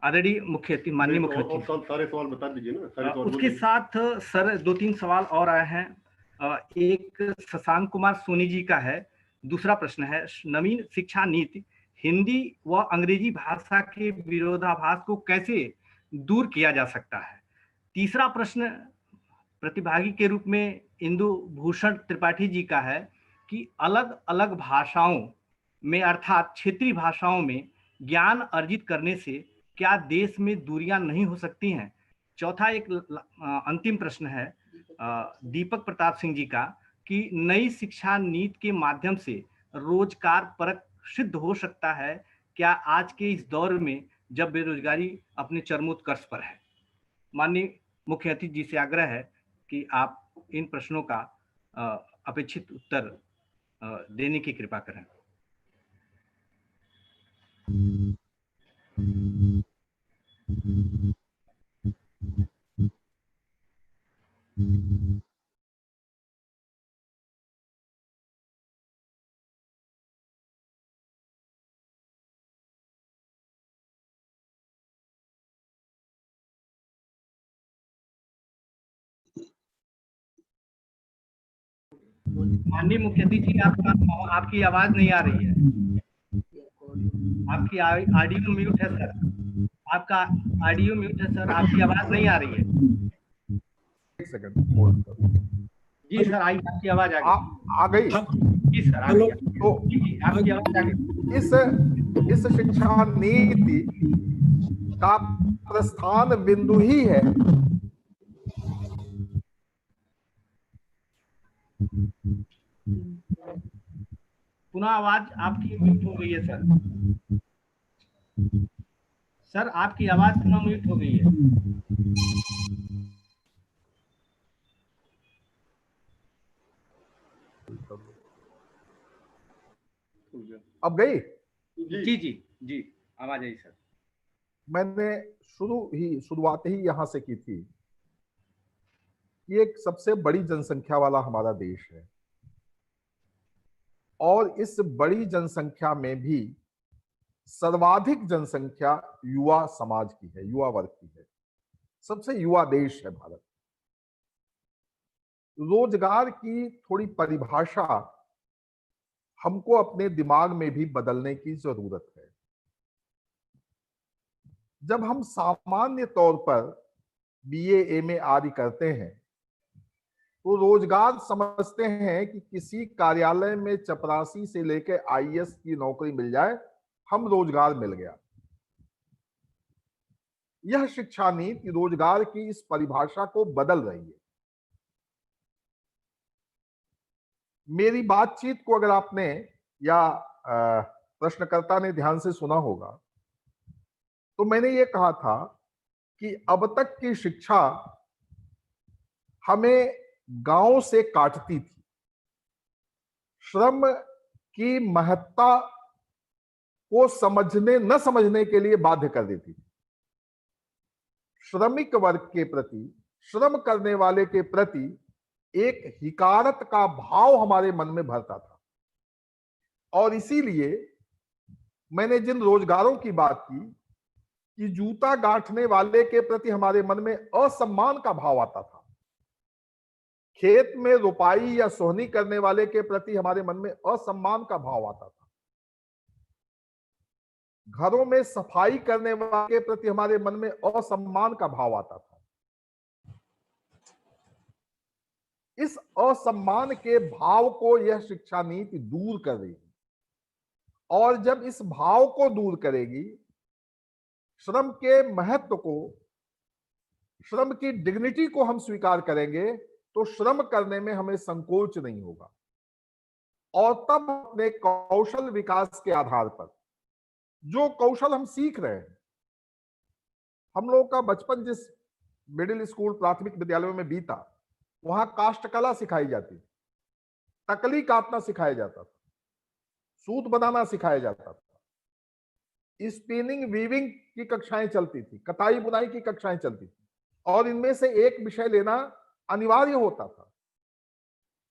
आदरणीय माननीय मुख्य अतिथि, सारे सवाल बता दीजिए ना। उसके साथ सर 2-3 सवाल और आए हैं। एक शशांक कुमार सोनी जी का है। दूसरा प्रश्न है, नवीन शिक्षा नीति हिंदी व अंग्रेजी भाषा के विरोधाभास को कैसे दूर किया जा सकता है। तीसरा प्रश्न प्रतिभागी के रूप में इंदु भूषण त्रिपाठी जी का है कि अलग अलग भाषाओं में अर्थात क्षेत्रीय भाषाओं में ज्ञान अर्जित करने से क्या देश में दूरियां नहीं हो सकती हैं। चौथा एक अंतिम प्रश्न है दीपक प्रताप सिंह जी का कि नई शिक्षा नीति के माध्यम से रोजगार परक सिद्ध हो सकता है क्या आज के इस दौर में जब बेरोजगारी अपने चरमोत्कर्ष पर है। माननीय मुख्य अतिथि जी से आग्रह है कि आप इन प्रश्नों का अपेक्षित उत्तर देने की कृपा करें। माननीय मुख्य अतिथि, आपकी आवाज नहीं आ रही है। आपकी ऑडियो म्यूट है सर। आपका ऑडियो म्यूट है सर, आपकी आवाज नहीं आ रही है। एक सेकंड होल्ड करो। जी सर, आई आपकी आवाज आ गई। जी सर, आ गई। तो आपकी आवाज आ गई। इस शिक्षा नीति का प्रस्थान बिंदु ही है। पुनः आवाज आपकी म्यूट हो गई है सर। सर आपकी आवाज पुनः म्यूट हो गई है। अब गई? जी जी जी आवाज आई सर। मैंने शुरुआत ही यहां से की थी। ये एक सबसे बड़ी जनसंख्या वाला हमारा देश है और इस बड़ी जनसंख्या में भी सर्वाधिक जनसंख्या युवा समाज की है, युवा वर्ग की है। सबसे युवा देश है भारत। रोजगार की थोड़ी परिभाषा हमको अपने दिमाग में भी बदलने की जरूरत है। जब हम सामान्य तौर पर बीए, एमए आदि करते हैं तो रोजगार समझते हैं कि किसी कार्यालय में चपरासी से लेकर आईएएस की नौकरी मिल जाए, हम रोजगार मिल गया। यह शिक्षा नीति रोजगार की इस परिभाषा को बदल रही है। मेरी बातचीत को अगर आपने या प्रश्नकर्ता ने ध्यान से सुना होगा तो मैंने ये कहा था कि अब तक की शिक्षा हमें गांव से काटती थी, श्रम की महत्ता को समझने न समझने के लिए बाध्य कर देती थी। श्रमिक वर्ग के प्रति, श्रम करने वाले के प्रति एक हिकारत का भाव हमारे मन में भरता था और इसीलिए मैंने जिन रोजगारों की बात की कि जूता गांठने वाले के प्रति हमारे मन में असम्मान का भाव आता था, खेत में रुपाई या सोहनी करने वाले के प्रति हमारे मन में असम्मान का भाव आता था, घरों में सफाई करने वाले के प्रति हमारे मन में असम्मान का भाव आता था। इस असम्मान के भाव को यह शिक्षा नीति दूर कर रही है और जब इस भाव को दूर करेगी, श्रम के महत्व को, श्रम की डिग्निटी को हम स्वीकार करेंगे तो श्रम करने में हमें संकोच नहीं होगा और तब अपने कौशल विकास के आधार पर जो कौशल हम सीख रहे हैं, हम लोगों का बचपन जिस मिडिल स्कूल, प्राथमिक विद्यालयों में बीता, वहां काष्ठकला सिखाई जाती, टकली काटना सिखाया जाता था, सूत बनाना सिखाया जाता था, स्पिनिंग वीविंग की कक्षाएं चलती थी, कताई बुनाई की कक्षाएं चलती थी और इनमें से एक विषय लेना अनिवार्य होता था।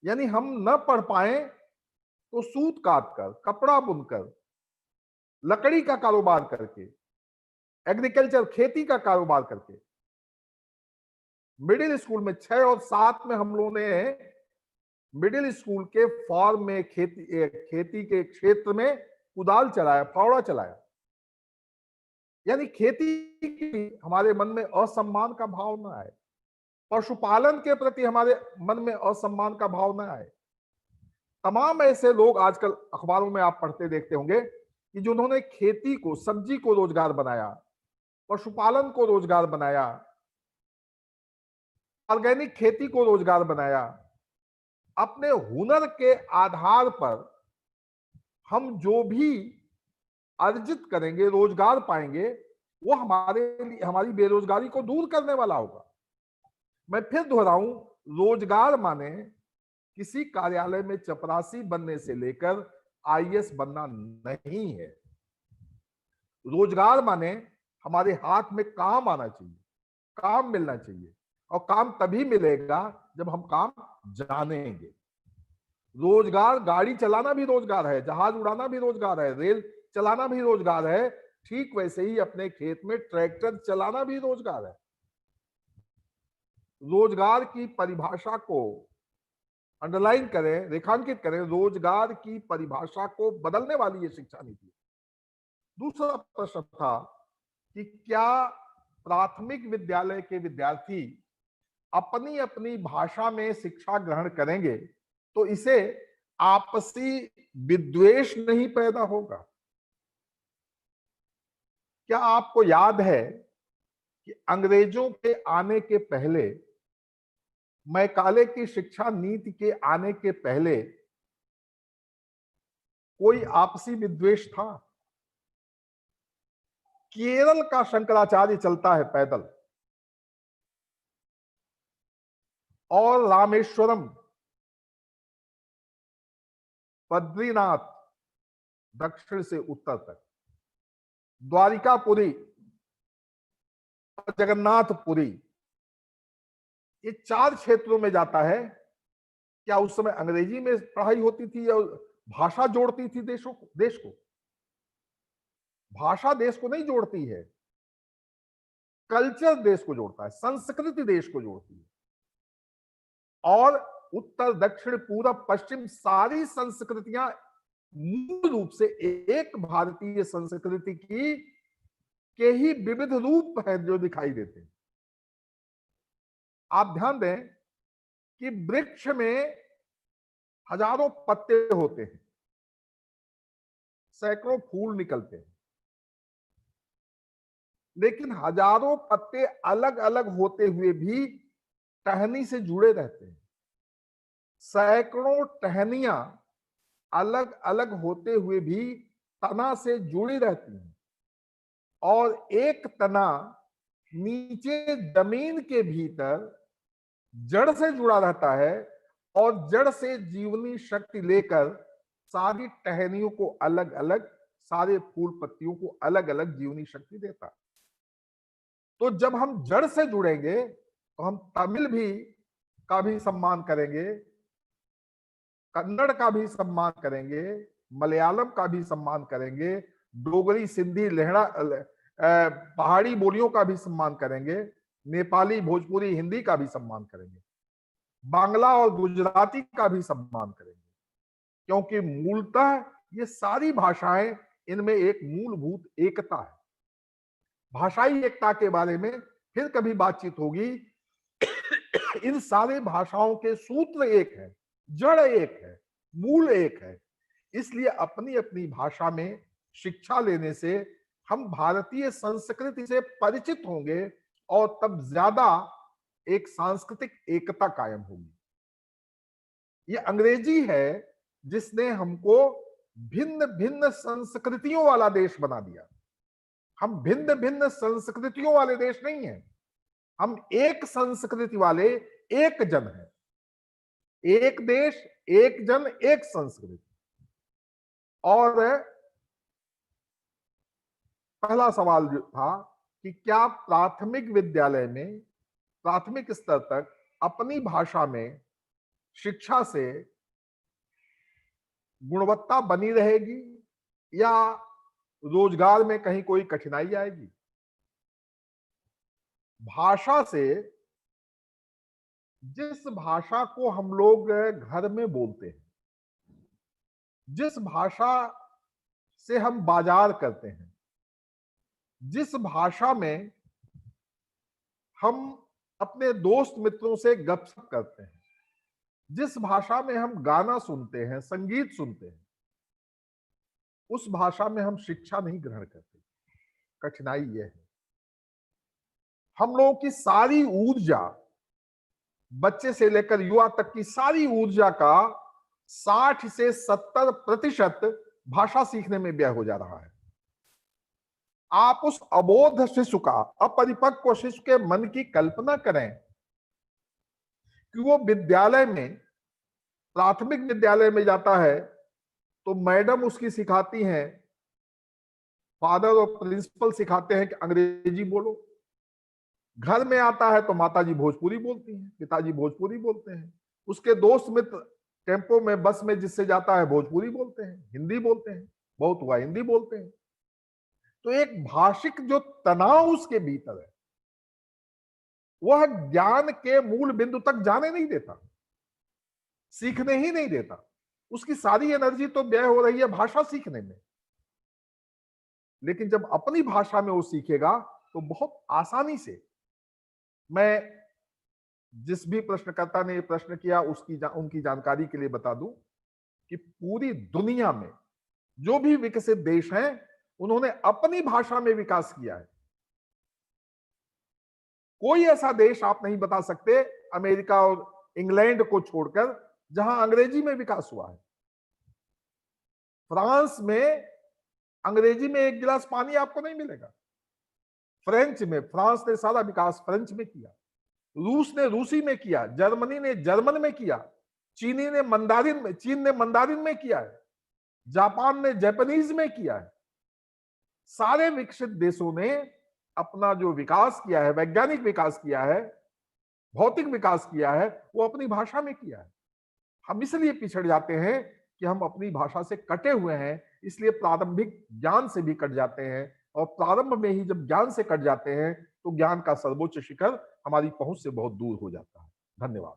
यानी हम न पढ़ पाए तो सूत काटकर, कपड़ा बुनकर, लकड़ी का कारोबार करके, एग्रीकल्चर, खेती का कारोबार करके, मिडिल स्कूल में 6 और 7 में हम लोगों ने मिडिल स्कूल के फार्म में खेती के क्षेत्र में कुदाल चलाया, फावड़ा चलाया। यानी खेती की हमारे मन में असम्मान का भाव न आए, पशुपालन के प्रति हमारे मन में असम्मान का भाव न आए। तमाम ऐसे लोग आजकल अखबारों में आप पढ़ते देखते होंगे कि जिन्होंने खेती को, सब्जी को रोजगार बनाया, पशुपालन को रोजगार बनाया, ऑर्गेनिक खेती को रोजगार बनाया। अपने हुनर के आधार पर हम जो भी अर्जित करेंगे, रोजगार पाएंगे, वो हमारी बेरोजगारी को दूर करने वाला होगा। मैं फिर दोहराऊं, रोजगार माने किसी कार्यालय में चपरासी बनने से लेकर आईएएस बनना नहीं है। रोजगार माने हमारे हाथ में काम आना चाहिए, काम मिलना चाहिए और काम तभी मिलेगा जब हम काम जानेंगे। रोजगार, गाड़ी चलाना भी रोजगार है, जहाज उड़ाना भी रोजगार है, रेल चलाना भी रोजगार है। ठीक वैसे ही अपने खेत में ट्रैक्टर चलाना भी रोजगार है। रोजगार की परिभाषा को अंडरलाइन करें, रेखांकित करें, रोजगार की परिभाषा को बदलने वाली ये शिक्षा नीति। दूसरा प्रश्न था कि क्या प्राथमिक विद्यालय के विद्यार्थी अपनी अपनी भाषा में शिक्षा ग्रहण करेंगे तो इसे आपसी विद्वेष नहीं पैदा होगा? क्या आपको याद है कि अंग्रेजों के आने के पहले, मैकाले की शिक्षा नीति के आने के पहले कोई आपसी विद्वेष था? केरल का शंकराचार्य चलता है पैदल और रामेश्वरम, बद्रीनाथ, दक्षिण से उत्तर तक, द्वारिकापुरी, जगन्नाथपुरी, ये 4 क्षेत्रों में जाता है। क्या उस समय अंग्रेजी में पढ़ाई होती थी या भाषा जोड़ती थी देश को? भाषा देश को नहीं जोड़ती है, कल्चर देश को जोड़ता है, संस्कृति देश को जोड़ती है। और उत्तर, दक्षिण, पूरब, पश्चिम सारी संस्कृतियां मूल रूप से एक भारतीय संस्कृति की के ही विविध रूप हैं जो दिखाई देते हैं। आप ध्यान दें कि वृक्ष में हजारों पत्ते होते हैं, सैकड़ों फूल निकलते हैं, लेकिन हजारों पत्ते अलग अलग होते हुए भी टहनी से जुड़े रहते हैं। सैकड़ों टहनियां अलग अलग होते हुए भी तना से जुड़ी रहती हैं और एक तना नीचे जमीन के भीतर जड़ से जुड़ा रहता है और जड़ से जीवनी शक्ति लेकर सारी टहनियों को अलग अलग, सारे फूल पत्तियों को अलग अलग जीवनी शक्ति देता है। तो जब हम जड़ से जुड़ेंगे तो हम तमिल का भी सम्मान करेंगे, कन्नड़ का भी सम्मान करेंगे, मलयालम का भी सम्मान करेंगे, डोगरी, सिंधी, लेहड़ा, पहाड़ी बोलियों का भी सम्मान करेंगे, नेपाली, भोजपुरी, हिंदी का भी सम्मान करेंगे, बांग्ला और गुजराती का भी सम्मान करेंगे, क्योंकि मूलतः ये सारी भाषाएं, इनमें एक मूलभूत एकता है। भाषाई एकता के बारे में फिर कभी बातचीत होगी। इन सारे भाषाओं के सूत्र एक है, जड़ एक है, मूल एक है। इसलिए अपनी अपनी भाषा में शिक्षा लेने से हम भारतीय संस्कृति से परिचित होंगे और तब ज्यादा एक सांस्कृतिक एकता कायम होगी। ये अंग्रेजी है जिसने हमको भिन्न भिन्न संस्कृतियों वाला देश बना दिया। हम भिन्न भिन्न संस्कृतियों वाले देश नहीं हैं, हम एक संस्कृति वाले एक जन हैं। एक देश, एक जन, एक संस्कृति। और पहला सवाल जो था कि क्या प्राथमिक विद्यालय में, प्राथमिक स्तर तक अपनी भाषा में शिक्षा से गुणवत्ता बनी रहेगी या रोजगार में कहीं कोई कठिनाई आएगी? भाषा से, जिस भाषा को हम लोग घर में बोलते हैं, जिस भाषा से हम बाजार करते हैं, जिस भाषा में हम अपने दोस्त मित्रों से गपशप करते हैं, जिस भाषा में हम गाना सुनते हैं, संगीत सुनते हैं, उस भाषा में हम शिक्षा नहीं ग्रहण करते। कठिनाई यह है, हम लोगों की सारी ऊर्जा, बच्चे से लेकर युवा तक की सारी ऊर्जा का 60 से 70% भाषा सीखने में व्यय हो जा रहा है। आप उस अबोध शिशु का, अपरिपक्व शिशु के मन की कल्पना करें कि वो विद्यालय में, प्राथमिक विद्यालय में जाता है तो मैडम उसकी सिखाती हैं, फादर और प्रिंसिपल सिखाते हैं कि अंग्रेजी बोलो। घर में आता है तो माताजी भोजपुरी बोलती हैं, पिताजी भोजपुरी बोलते हैं, उसके दोस्त मित्र टेम्पो में, बस में जिससे जाता है भोजपुरी बोलते हैं, हिंदी बोलते हैं, बहुत हुआ हिंदी बोलते हैं। तो एक भाषिक जो तनाव उसके भीतर है, वह ज्ञान के मूल बिंदु तक जाने नहीं देता, सीखने ही नहीं देता। उसकी सारी एनर्जी तो व्यय हो रही है भाषा सीखने में, लेकिन जब अपनी भाषा में वो सीखेगा तो बहुत आसानी से, मैं जिस भी प्रश्नकर्ता ने ये प्रश्न किया उनकी जानकारी के लिए बता दूं कि पूरी दुनिया में जो भी विकसित देश हैं, उन्होंने अपनी भाषा में विकास किया है। कोई ऐसा देश आप नहीं बता सकते अमेरिका और इंग्लैंड को छोड़कर जहां अंग्रेजी में विकास हुआ है। फ्रांस में अंग्रेजी में एक गिलास पानी आपको नहीं मिलेगा। फ्रेंच में, फ्रांस ने सारा विकास फ्रेंच में किया, रूस ने रूसी में किया, जर्मनी ने जर्मन में किया, चीन ने मंदारिन में किया है, जापान ने जापानीज में किया है। सारे विकसित देशों ने अपना जो विकास किया है, वैज्ञानिक विकास किया है, भौतिक विकास किया है, वो अपनी भाषा में किया है। हम इसलिए पिछड़ जाते हैं कि हम अपनी भाषा से कटे हुए हैं, इसलिए प्रारंभिक ज्ञान से भी कट जाते हैं, और प्रारंभ में ही जब ज्ञान से कट जाते हैं तो ज्ञान का सर्वोच्च शिखर हमारी पहुंच से बहुत दूर हो जाता है। धन्यवाद।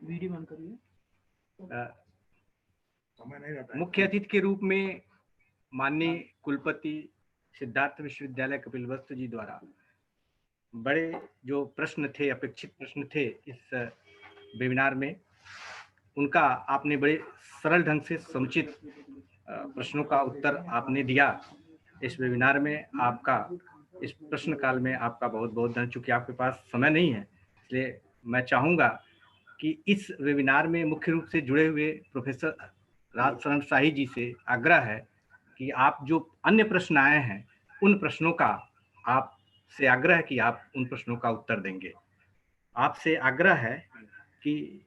वीडियो ऑन करिए। मुख्य अतिथि के रूप में माननीय कुलपति सिद्धार्थ विश्वविद्यालय कपिलवस्तु जी द्वारा बड़े जो प्रश्न थे, अपेक्षित प्रश्न थे इस वेबिनार में, उनका आपने बड़े सरल ढंग से समुचित प्रश्नों का उत्तर आपने दिया। इस वेबिनार में आपका, इस प्रश्न काल में आपका बहुत बहुत धन्यवाद। चूंकि आपके पास समय नहीं है, इसलिए मैं चाहूँगा कि इस वेबिनार में मुख्य रूप से जुड़े हुए प्रोफेसर राजशरण शाही जी से आग्रह है कि आप जो अन्य प्रश्न आए हैं उन प्रश्नों का आपसे आग्रह है कि आप उन प्रश्नों का उत्तर देंगे। आपसे आग्रह है कि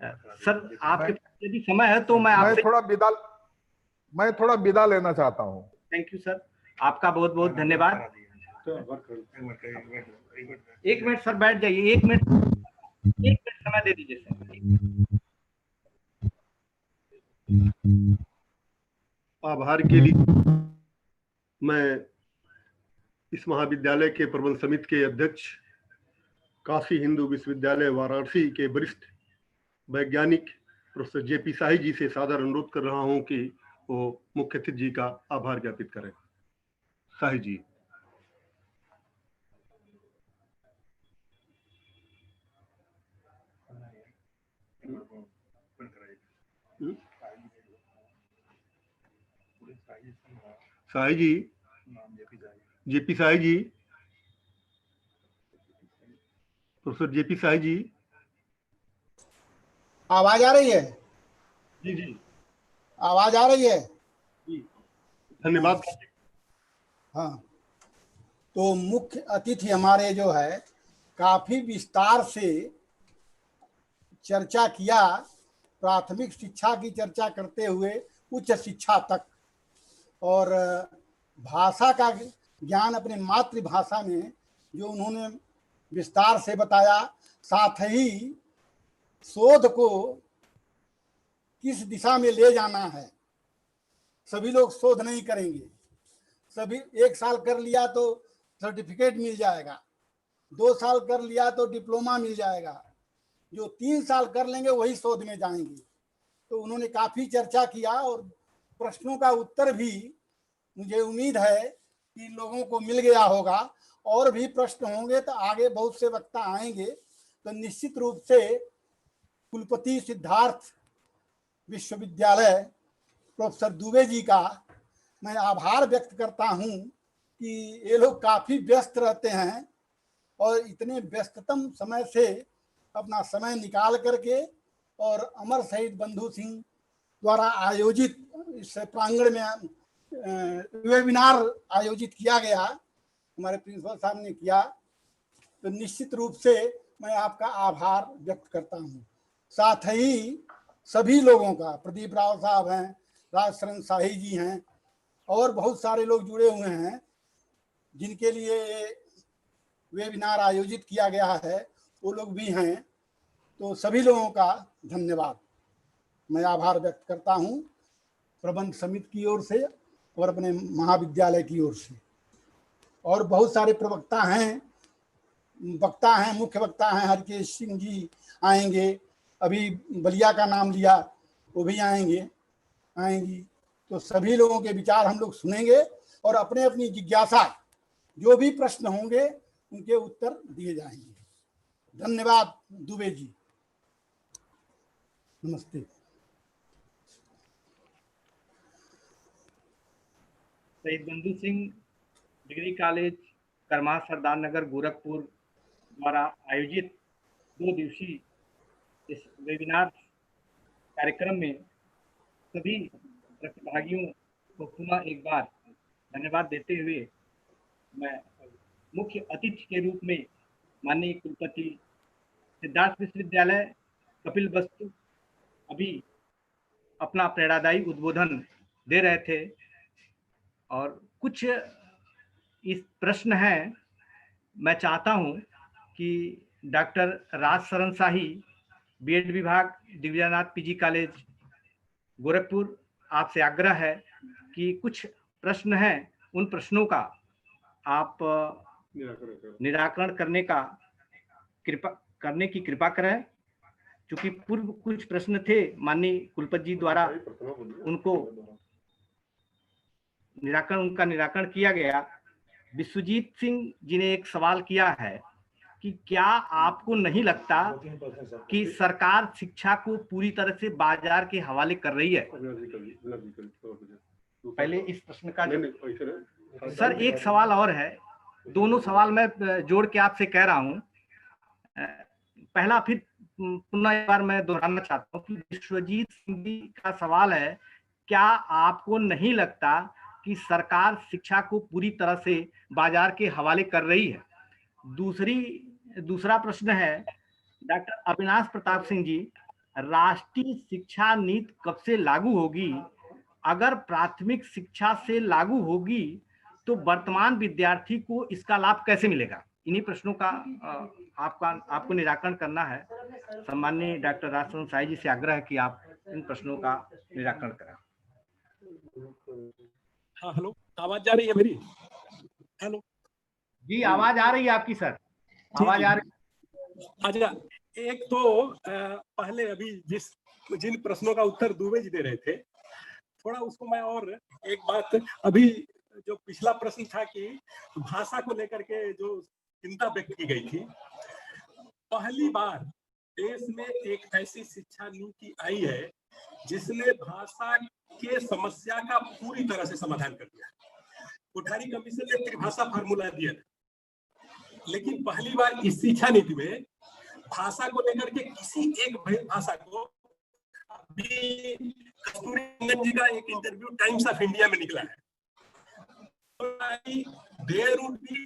सर आपके पास यदि समय है तो मैं थोड़ा विदा लेना चाहता हूं। थैंक यू सर, आपका बहुत बहुत धन्यवाद। एक मिनट सर, बैठ जाइए, एक मिनट समय दे दीजिए सर। आभार के लिए मैं इस महाविद्यालय के प्रबंध समिति के अध्यक्ष, काशी हिंदू विश्वविद्यालय वाराणसी के वरिष्ठ वैज्ञानिक प्रोफेसर जेपी शाही जी से सादर अनुरोध कर रहा हूं कि वो मुख्य अतिथि जी का आभार ज्ञापित करें। शाही जी। शाही जी, जेपी शाही जी, प्रोफेसर जेपी शाही जी। आवाज आ रही है? जी जी, आवाज आ रही है? जी, धन्यवाद। हाँ, तो मुख्य अतिथि हमारे जो है काफी विस्तार से चर्चा किया, प्राथमिक शिक्षा की चर्चा करते हुए उच्च शिक्षा तक, और भाषा का ज्ञान अपने मातृभाषा में जो उन्होंने विस्तार से बताया, साथ ही शोध को किस दिशा में ले जाना है। सभी लोग शोध नहीं करेंगे, सभी 1 साल कर लिया तो सर्टिफिकेट मिल जाएगा, 2 साल कर लिया तो डिप्लोमा मिल जाएगा, जो 3 साल कर लेंगे वही शोध में जाएंगे। तो उन्होंने काफी चर्चा किया और प्रश्नों का उत्तर भी मुझे उम्मीद है कि लोगों को मिल गया होगा। और भी प्रश्न होंगे तो आगे बहुत से वक्ता आएंगे, तो निश्चित रूप से कुलपति सिद्धार्थ विश्वविद्यालय प्रोफेसर दुबे जी का मैं आभार व्यक्त करता हूं कि ये लोग काफी व्यस्त रहते हैं और इतने व्यस्ततम समय से अपना समय निकाल करके और अमर शहीद बंधु सिंह द्वारा आयोजित इस प्रांगण में वेबिनार आयोजित किया गया, हमारे प्रिंसिपल साहब ने किया, तो निश्चित रूप से मैं आपका आभार व्यक्त करता हूँ। साथ ही सभी लोगों का, प्रदीप राव साहब हैं, राजशरण शाही जी हैं, और बहुत सारे लोग जुड़े हुए हैं जिनके लिए वेबिनार आयोजित किया गया है, वो लोग भी हैं। तो सभी लोगों का धन्यवाद, मैं आभार व्यक्त करता हूँ प्रबंध समिति की ओर से और अपने महाविद्यालय की ओर से। और बहुत सारे प्रवक्ता हैं, वक्ता हैं, मुख्य वक्ता हैं, हरकेश सिंह जी आएंगे, अभी बलिया का नाम लिया, वो भी आएंगी। तो सभी लोगों के विचार हम लोग सुनेंगे और अपने अपनी जिज्ञासा, जो भी प्रश्न होंगे उनके उत्तर दिए जाएंगे। धन्यवाद दुबे जी, नमस्ते। शहीद बंधु सिंह डिग्री कॉलेज करमा सरदार नगर गोरखपुर द्वारा आयोजित 2 दिवसीय इस वेबिनार कार्यक्रम में सभी प्रतिभागियों को पुनः एक बार धन्यवाद देते हुए मैं मुख्य अतिथि के रूप में माननीय कुलपति सिद्धार्थ विश्वविद्यालय कपिलवस्तु अभी अपना प्रेरणादायी उद्बोधन दे रहे थे और कुछ इस प्रश्न है। मैं चाहता हूं कि डॉक्टर राज शरण शाही बीएड विभाग दिव्यानाथ पीजी कॉलेज गोरखपुर, आपसे आग्रह है कि कुछ प्रश्न हैं, उन प्रश्नों का आप निराकरण करने की कृपा करें। चूंकि पूर्व कुछ प्रश्न थे माननीय कुलपति जी द्वारा उनका निराकरण किया गया। विश्वजीत सिंह जी ने एक सवाल किया है कि क्या आपको नहीं लगता कि सरकार शिक्षा को पूरी तरह से बाजार के हवाले कर रही है? पहले इस प्रश्न का सर एक सवाल और है, दोनों सवाल मैं जोड़ के आपसे कह रहा हूं। पहला फिर पुनः एक बार मैं दोहराना चाहता हूं कि विश्वजीत सिंह जी का सवाल है, क्या आपको नहीं लगता कि सरकार शिक्षा को पूरी तरह से बाजार के हवाले कर रही है? दूसरा प्रश्न है, डॉक्टर अविनाश प्रताप सिंह जी, राष्ट्रीय शिक्षा नीति कब से लागू होगी? अगर प्राथमिक शिक्षा से लागू होगी तो वर्तमान विद्यार्थी को इसका लाभ कैसे मिलेगा? इन्हीं प्रश्नों का आपको निराकरण करना है। सम्माननीय डॉक्टर राज शरण शाही जी से आग्रह है कि आप इन प्रश्नों का निराकरण करें। हाँ, हेलो, आवाज जा रही है मेरी? हेलो जी, आवाज आ रही है आपकी सर, आवाज आ रही है। अच्छा, एक तो पहले अभी जिन प्रश्नों का उत्तर दुबे जी दे रहे थे, थोड़ा उसको मैं और एक बात, अभी जो पिछला प्रश्न था कि भाषा को लेकर के जो चिंता व्यक्त की गई थी, पहली बार देश में एक ऐसी शिक्षा नीति आई है जिसने भाषा के समस्या का पूरी तरह से समाधान कर दिया। कोठारी कमीशन ने त्रिभाषा फार्मूला दिया, लेकिन पहली बार इस शिक्षा नीति में भाषा को लेकर के किसी एक भाषा को, अभी कस्तूरी रंगन जी का एक इंटरव्यू टाइम्स ऑफ इंडिया में निकला है, there would be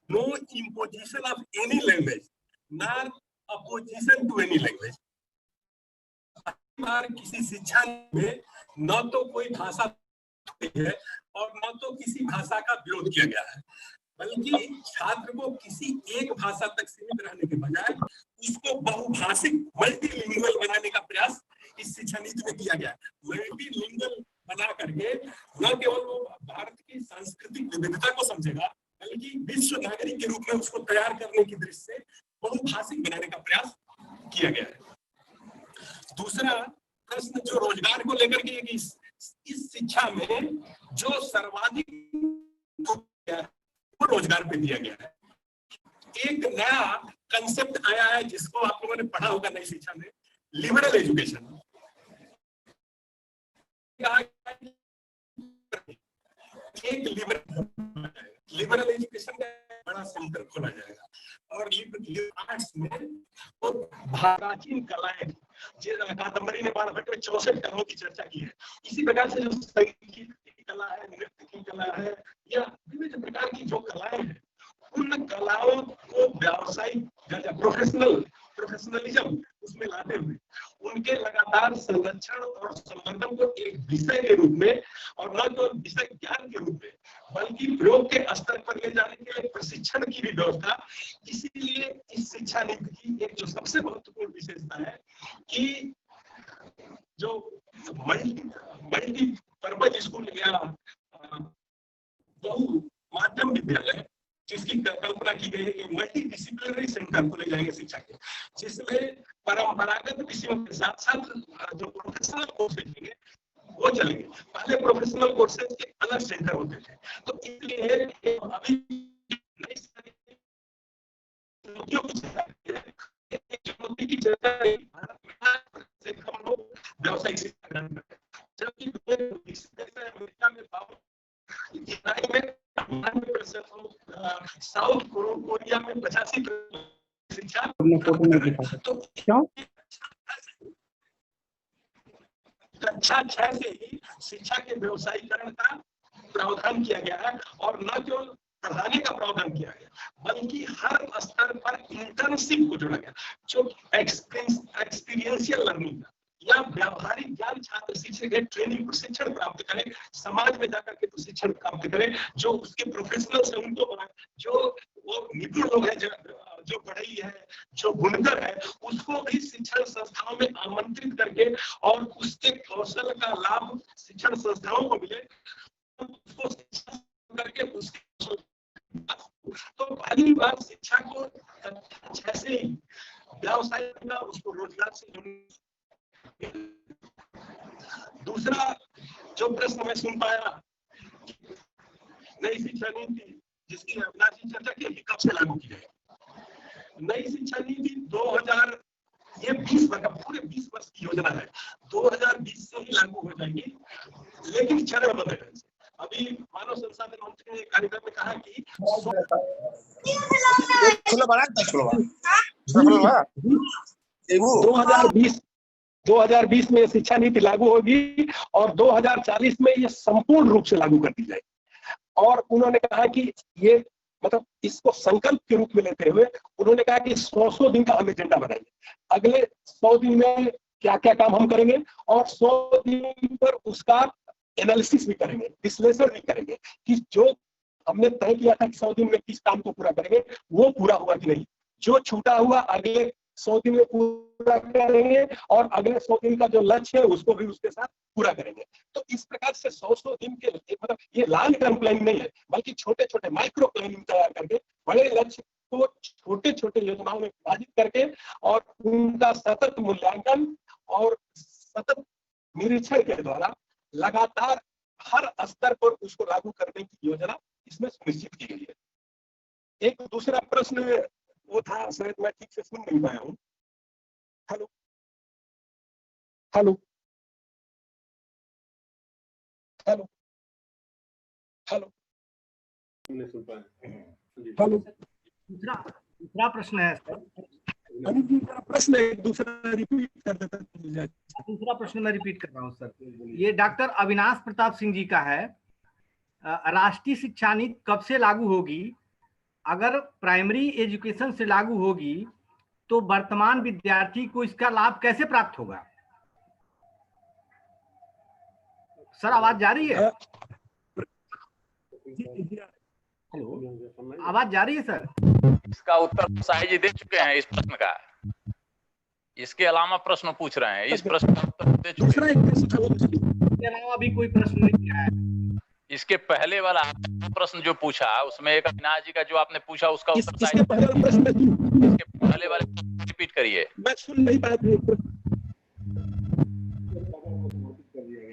no imposition of any language nor opposition to any language. किसी शिक्षा में न तो कोई भाषा है और न तो किसी भाषा का विरोध किया गया है, बल्कि छात्र को किसी एक भाषा तक सीमित रहने के बजाय उसको बहुभाषिक मल्टीलिंगुअल बनाने का प्रयास इस शिक्षा नीति में किया गया है। मल्टीलिंगुअल बना करके न केवल वो भारत की सांस्कृतिक विविधता को समझेगा, बल्कि विश्व नागरिक के रूप में उसको तैयार करने की दृष्टि से बहुभाषिक बनाने का प्रयास किया गया है। दूसरा प्रश्न जो रोजगार को लेकर के, इस शिक्षा में जो सर्वाधिक वो रोजगार पे दिया गया है। एक नया कंसेप्ट आया है जिसको आप लोगों ने पढ़ा होगा नई शिक्षा में, लिबरल एजुकेशन। एक लिबरल एजुकेशन का बड़ा सेंटर खोला जाएगा और आर्ट्स में वो प्राचीन कलाएं, कादम्बरी ने बाणभट्ट में 64 कलाओं की चर्चा की है। इसी प्रकार से जो संगीत की कला है, नृत्य की कला है, या विभिन्न प्रकार की जो कलाएं हैं, उन कलाओं को व्यावसायिक प्रोफेशनलिज्म उसमें लाते हुए उनके लगातार संरक्षण और संवर्धन को एक विषय के रूप में, और न तो विषय ज्ञान के रूप में, बल्कि प्रयोग के स्तर पर ले जाने के लिए प्रशिक्षण की भी व्यवस्था। इसीलिए इस शिक्षा नीति की एक जो सबसे महत्वपूर्ण विशेषता है कि जो मल्टीपर्पज स्कूल या बहु माध्यम विद्यालय जिसकी कल्पना की गई है कि मल्टी डिसिप्लिनरी सेंटर खोले जाएंगे शिक्षा के, जिसमें परंपरागत विषयों के साथ साथ जो प्रोफेशनल कोर्सेज होंगे वो चलेंगे। पहले प्रोफेशनल कोर्सेज के अलग सेंटर होते थे, तो इसलिए अभी चुनौती की चर्चा हम लोग व्यावसायिक शिक्षा, जबकि अमेरिका में साउथ कोरिया में 85% शिक्षा तो क्यों? कक्षा 6 से ही शिक्षा के व्यवसायीकरण का प्रावधान किया गया है और न केवल पढ़ाने का प्रावधान किया गया बल्कि हर स्तर पर इंटर्नशिप को जोड़ा गया जो एक्सपीरियंशियल लर्निंग या व्यावहारिक ज्ञान छात्र शिक्षक ट्रेनिंग प्रशिक्षण प्राप्त करें, समाज में जाकर के प्रशिक्षण प्राप्त करें, जो उसके प्रोफेशनल्स हैं उनको बनाए, जो वो निपुण लोग हैं जो बढ़ई है, जो बुनकर है, उसको भी शिक्षण संस्थाओं में आमंत्रित करके और उसके कौशल का लाभ शिक्षण संस्थाओं को मिले, उसको शिक्षण करके उसके तो पहली बार शिक्षा को जैसे ही व्यवसाय करना, उसको रोजगार से। दूसरा जो प्रश्न मैं सुन पाया, नई शिक्षा नीति जिसकी अविनाश जी चर्चा की कब से लागू की जाएगी। नई शिक्षा नीति 2000 ये 20 वर्ष पूरे 20 वर्ष की योजना है, 2020 से ही लागू हो जाएगी, लेकिन चरणबद्ध ढंग से। अभी मानव संसाधन मंत्री ने कार्यक्रम में कहा कि 2020 में शिक्षा नीति लागू होगी और 2040 में ये संपूर्ण रूप से लागू कर दी जाएगी। और उन्होंने कहा कि ये मतलब इसको संकल्प के रूप में लेते हुए उन्होंने कहा कि 100 दिन का हम एजेंडा बनाएंगे, अगले 100 दिन में क्या क्या काम हम करेंगे और 100 दिन पर उसका एनालिसिस भी करेंगे, विश्लेषण भी करेंगे कि जो हमने तय किया था कि 100 दिन में किस काम को पूरा करेंगे वो पूरा हुआ कि नहीं, जो छूटा हुआ अगले 100 दिन में पूरा करेंगे और अगले 100 दिन का जो लक्ष्य है उसको भी उसके साथ पूरा करेंगे। तो इस प्रकार से 100 दिन के मतलब ये लॉन्ग टर्म प्लानिंग नहीं है, बल्कि छोटे छोटे माइक्रो प्लानिंग तैयार करके बड़े लक्ष्य को छोटे छोटे योजनाओं में विभाजित करके और उनका सतत मूल्यांकन और सतत निरीक्षण के द्वारा लगातार हर स्तर पर उसको लागू करने की योजना इसमें सुनिश्चित की गई है। एक दूसरा प्रश्न वो था, शायद मैं ठीक से सुन नहीं पाया हूँ। Hello hello hello hello hello दूसरा प्रश्न है सर, अनिल जी का प्रश्न एक दूसरा रिपीट कर देता। दूसरा प्रश्न मैं रिपीट कर रहा हूँ सर, ये डॉक्टर अविनाश प्रताप सिंह जी का है। राष्ट्रीय शिक्षा नीति कब से लागू होगी? अगर प्राइमरी एजुकेशन से लागू होगी तो वर्तमान विद्यार्थी को इसका लाभ कैसे प्राप्त होगा? सर आवाज जा रही है? हेलो, आवाज जा रही है सर? इसका उत्तर शाही जी दे चुके हैं इस प्रश्न का, इसके अलावा प्रश्न पूछ रहे हैं, इस प्रश्न का उत्तर दे चुके हैं। इसके अलावा भी कोई प्रश्न नहीं किया है। इसके पहले वाला प्रश्न जो पूछा उसमें एक अविनाश जी का जो आपने पूछा उसका उत्तर इसके पहले प्रश्न इसके पहले वाले रिपीट करिए। मैं सुन नहीं पाया।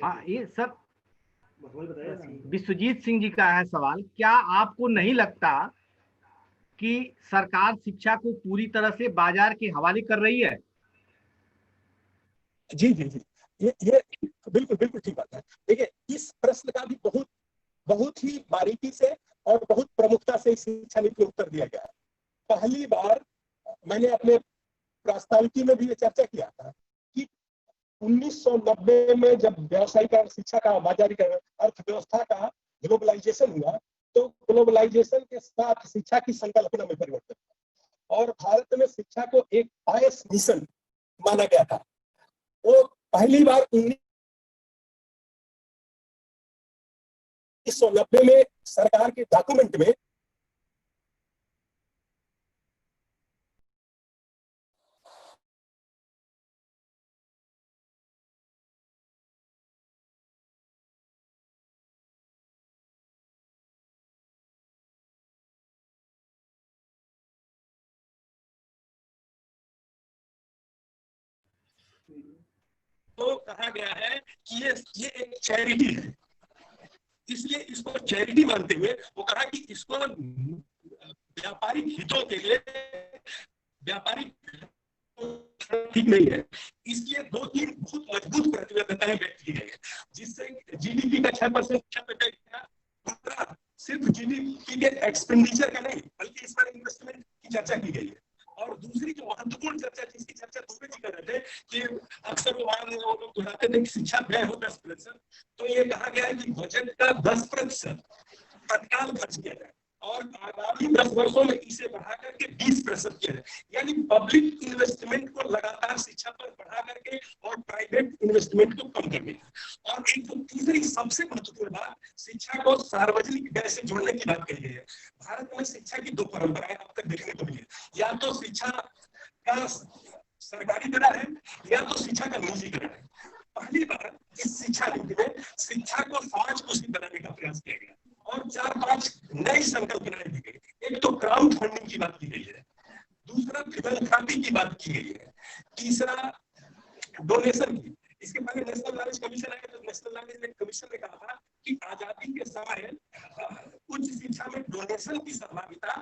हाँ ये सर विश्वजीत सिंह जी का है सवाल, क्या आपको नहीं लगता कि सरकार शिक्षा को पूरी तरह से बाजार के हवाले कर रही है? जी जी जी, ये बिल्कुल बिल्कुल ठीक बात है। देखिए इस प्रश्न का भी बहुत ही बारीकी से और बहुत प्रमुखता से इस शिक्षा नीति में उत्तर दिया गया है। पहली बार मैंने अपने प्रास्ताविकी में भी ये चर्चा किया था कि 1990 में जब व्यावसायिक शिक्षा का बाजारीकरण, अर्थव्यवस्था का ग्लोबलाइजेशन हुआ, तो ग्लोबलाइजेशन के साथ शिक्षा की संकल्पना में परिवर्तन हुआ और भारत में शिक्षा को एक पायस मिशन माना गया था। वो पहली बार 1990 में सरकार के डॉक्यूमेंट में तो कहा गया है कि ये एक चैरिटी है, इसलिए इसको चैरिटी मानते हुए वो कहा कि इसको व्यापारिक हितों के लिए व्यापारिक ठीक नहीं है। इसलिए 2-3 बहुत मजबूत प्रतिबद्धताएं व्यक्त की गई है, जिससे जीडीपी का 6% सिर्फ जीडीपी के एक्सपेंडिचर का नहीं बल्कि इस बार इन्वेस्टमेंट की चर्चा की गई है। और दूसरी जो महत्वपूर्ण चर्चा जिसकी चर्चा दुबे जी कर रहे थे कि अक्सर वो लोग दोहराते थे कि शिक्षा व्यय हो 10%, तो ये कहा गया है कि बजट का 10% तत्काल खर्च किया जाए और आगामी 10 वर्षों में इसे बढ़ा करके 20% किया जाए, यानी पब्लिक इन्वेस्टमेंट को लगातार शिक्षा पर बढ़ा करके और प्राइवेट इन्वेस्टमेंट को कम करने का। और एक तो तीसरी सबसे महत्वपूर्ण बात, शिक्षा को सार्वजनिक व्यय से जोड़ने की बात कही गई है। भारत में शिक्षा की दो परंपराएं अब तक देखने को मिली है, या तो शिक्षा का सरकारीकरण है या तो शिक्षा का निजीकरण है। पहली बार इस शिक्षा नीति में शिक्षा को समाज पोषित बनाने का प्रयास किया गया और 4-5 नई संकल्पनाएं दी गई। एक तो क्राउड फंडिंग की बात की गई है, दूसरा फिलैंथ्रोपी की बात की गई है, तीसरा डोनेशन की। इसके पहले नेशनल नॉलेज कमीशन आया तो नेशनल नॉलेज कमीशन ने कहा था कि आजादी के समय उच्च शिक्षा में डोनेशन की सहभागिता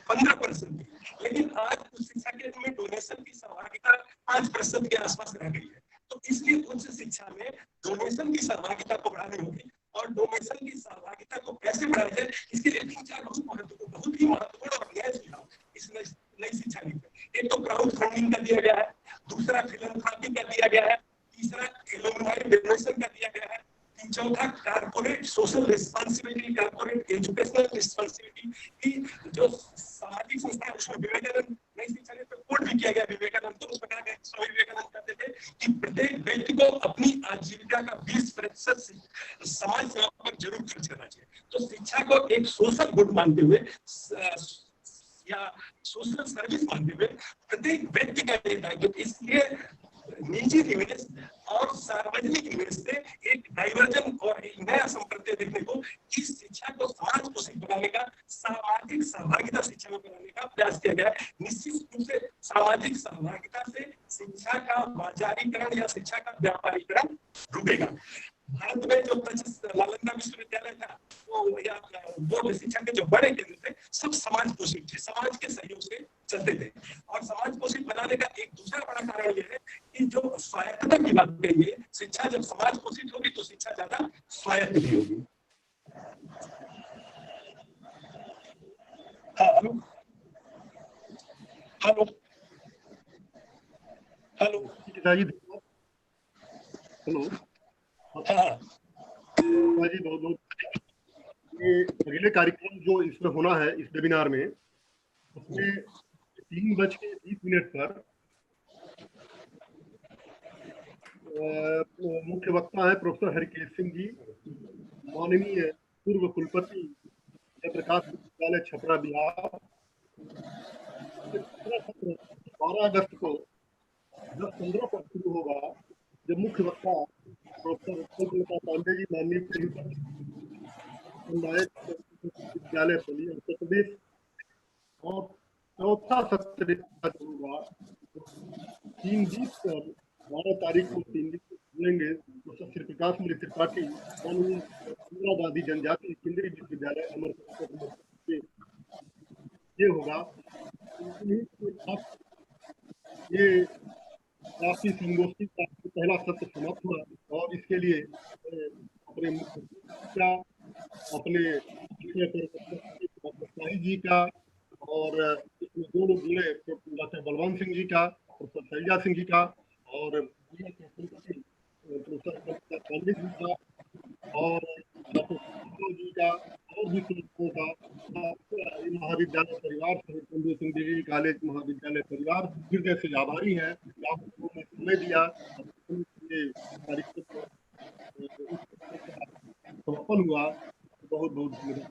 15% थी, लेकिन आज उच्च शिक्षा के में डोनेशन की सहभागिता 5% के आसपास रह गई है। तो इसलिए उच्च शिक्षा में डोनेशन की सहभागिता को बढ़ानी होगी और डोनेशन की सहभागिता को कैसे बढ़ाया जाए इसके लिए 3-4 बहुत ही महत्वपूर्ण और नए सुझाव इस नई शिक्षा नीति में। एक तो क्राउड फंडिंग का दिया गया है, दूसरा फिलैंथ्रोपी का दिया गया है, तीसरा एलुमनाई डोनेशन का दिया गया है, चौथा corporate social responsibility, corporate educational responsibility की जो सामाजिक संस्था है उसमें विवेकानंद नई शिक्षा नीति में कोट भी किया गया। विवेकानंद तो उसमें कहा गया, स्वामी विवेकानंद कहते थे कि प्रत्येक व्यक्ति को अपनी आजीविका का 20% समाज सेवा पर जरूर खर्च करना चाहिए। तो शिक्षा को एक सोशल गुड मानते हुए या सोशल सर्विस मानते हुए प्रत्येक व्यक्ति का ये दायित्व, इसलिए निजी निवेश और सार्वजनिक निवेश से एक डाइवर्जन और एक नया संप्रदाय देखने को, इस शिक्षा को समाज पोषित बनाने का, सामाजिक सहभागिता शिक्षा में बनाने का प्रयास किया गया है। निश्चित रूप से सामाजिक सहभागिता से शिक्षा का बाजारीकरण या शिक्षा का व्यापारीकरण रुकेगा। भारत में जो नालंदा विश्वविद्यालय था वो शिक्षा के जो बड़े केंद्र थे सब समाज पोषित थे, समाज के सहयोग से चलते थे। और समाज पोषित बनाने का एक दूसरा बड़ा कारण ये है कि जो स्वायत्तता की बात कही है, शिक्षा जब समाज पोषित होगी तो शिक्षा ज्यादा स्वायत्त भी होगी। हेलो हेलो हेलो हेलो हाँ जी, बहुत बहुत ये अगले कार्यक्रम जो इसमें होना है इस वेबिनार में, उसमें 3:20 पर मुख्य वक्ता है प्रोफेसर हरकेश सिंह जी, माननीय पूर्व कुलपति जयप्रकाश विश्वविद्यालय छपरा बिहार। 12 अगस्त को 10:15 पर शुरू होगा, जब मुख्य वक्ता प्रोफेसर उत्पल पांडे जी, माननीय विद्यालय बलिया उत्तर प्रदेश, और चौथा सत्र होगा 3:20 पर 12 तारीख को 3:20 मिलेंगे प्रोफेसर श्री प्रकाश मणि त्रिपाठी, इंदिरा गांधी जनजातीय केंद्रीय विश्वविद्यालय अमरपुर। ये होगा ये राष्ट्रीय संगोष्ठी का पहला सत्र समाप्त हुआ और इसके लिए अपने मुख्य अपने शाही जी का और इसमें दो लोग जुड़े, डॉक्टर बलवंत सिंह जी का, प्रोफेसर शैलजा सिंह जी का, और प्रोफेसर पांडे जी का, और डॉक्टर जी का, और भी लोगों का महाविद्यालय परिवार सहित चंद्र सिंह डिग्री कॉलेज महाविद्यालय परिवार हृदय से आभारी है। आप लोगों ने समय दिया, कार्यक्रम समापन हुआ, बहुत बहुत धन्यवाद।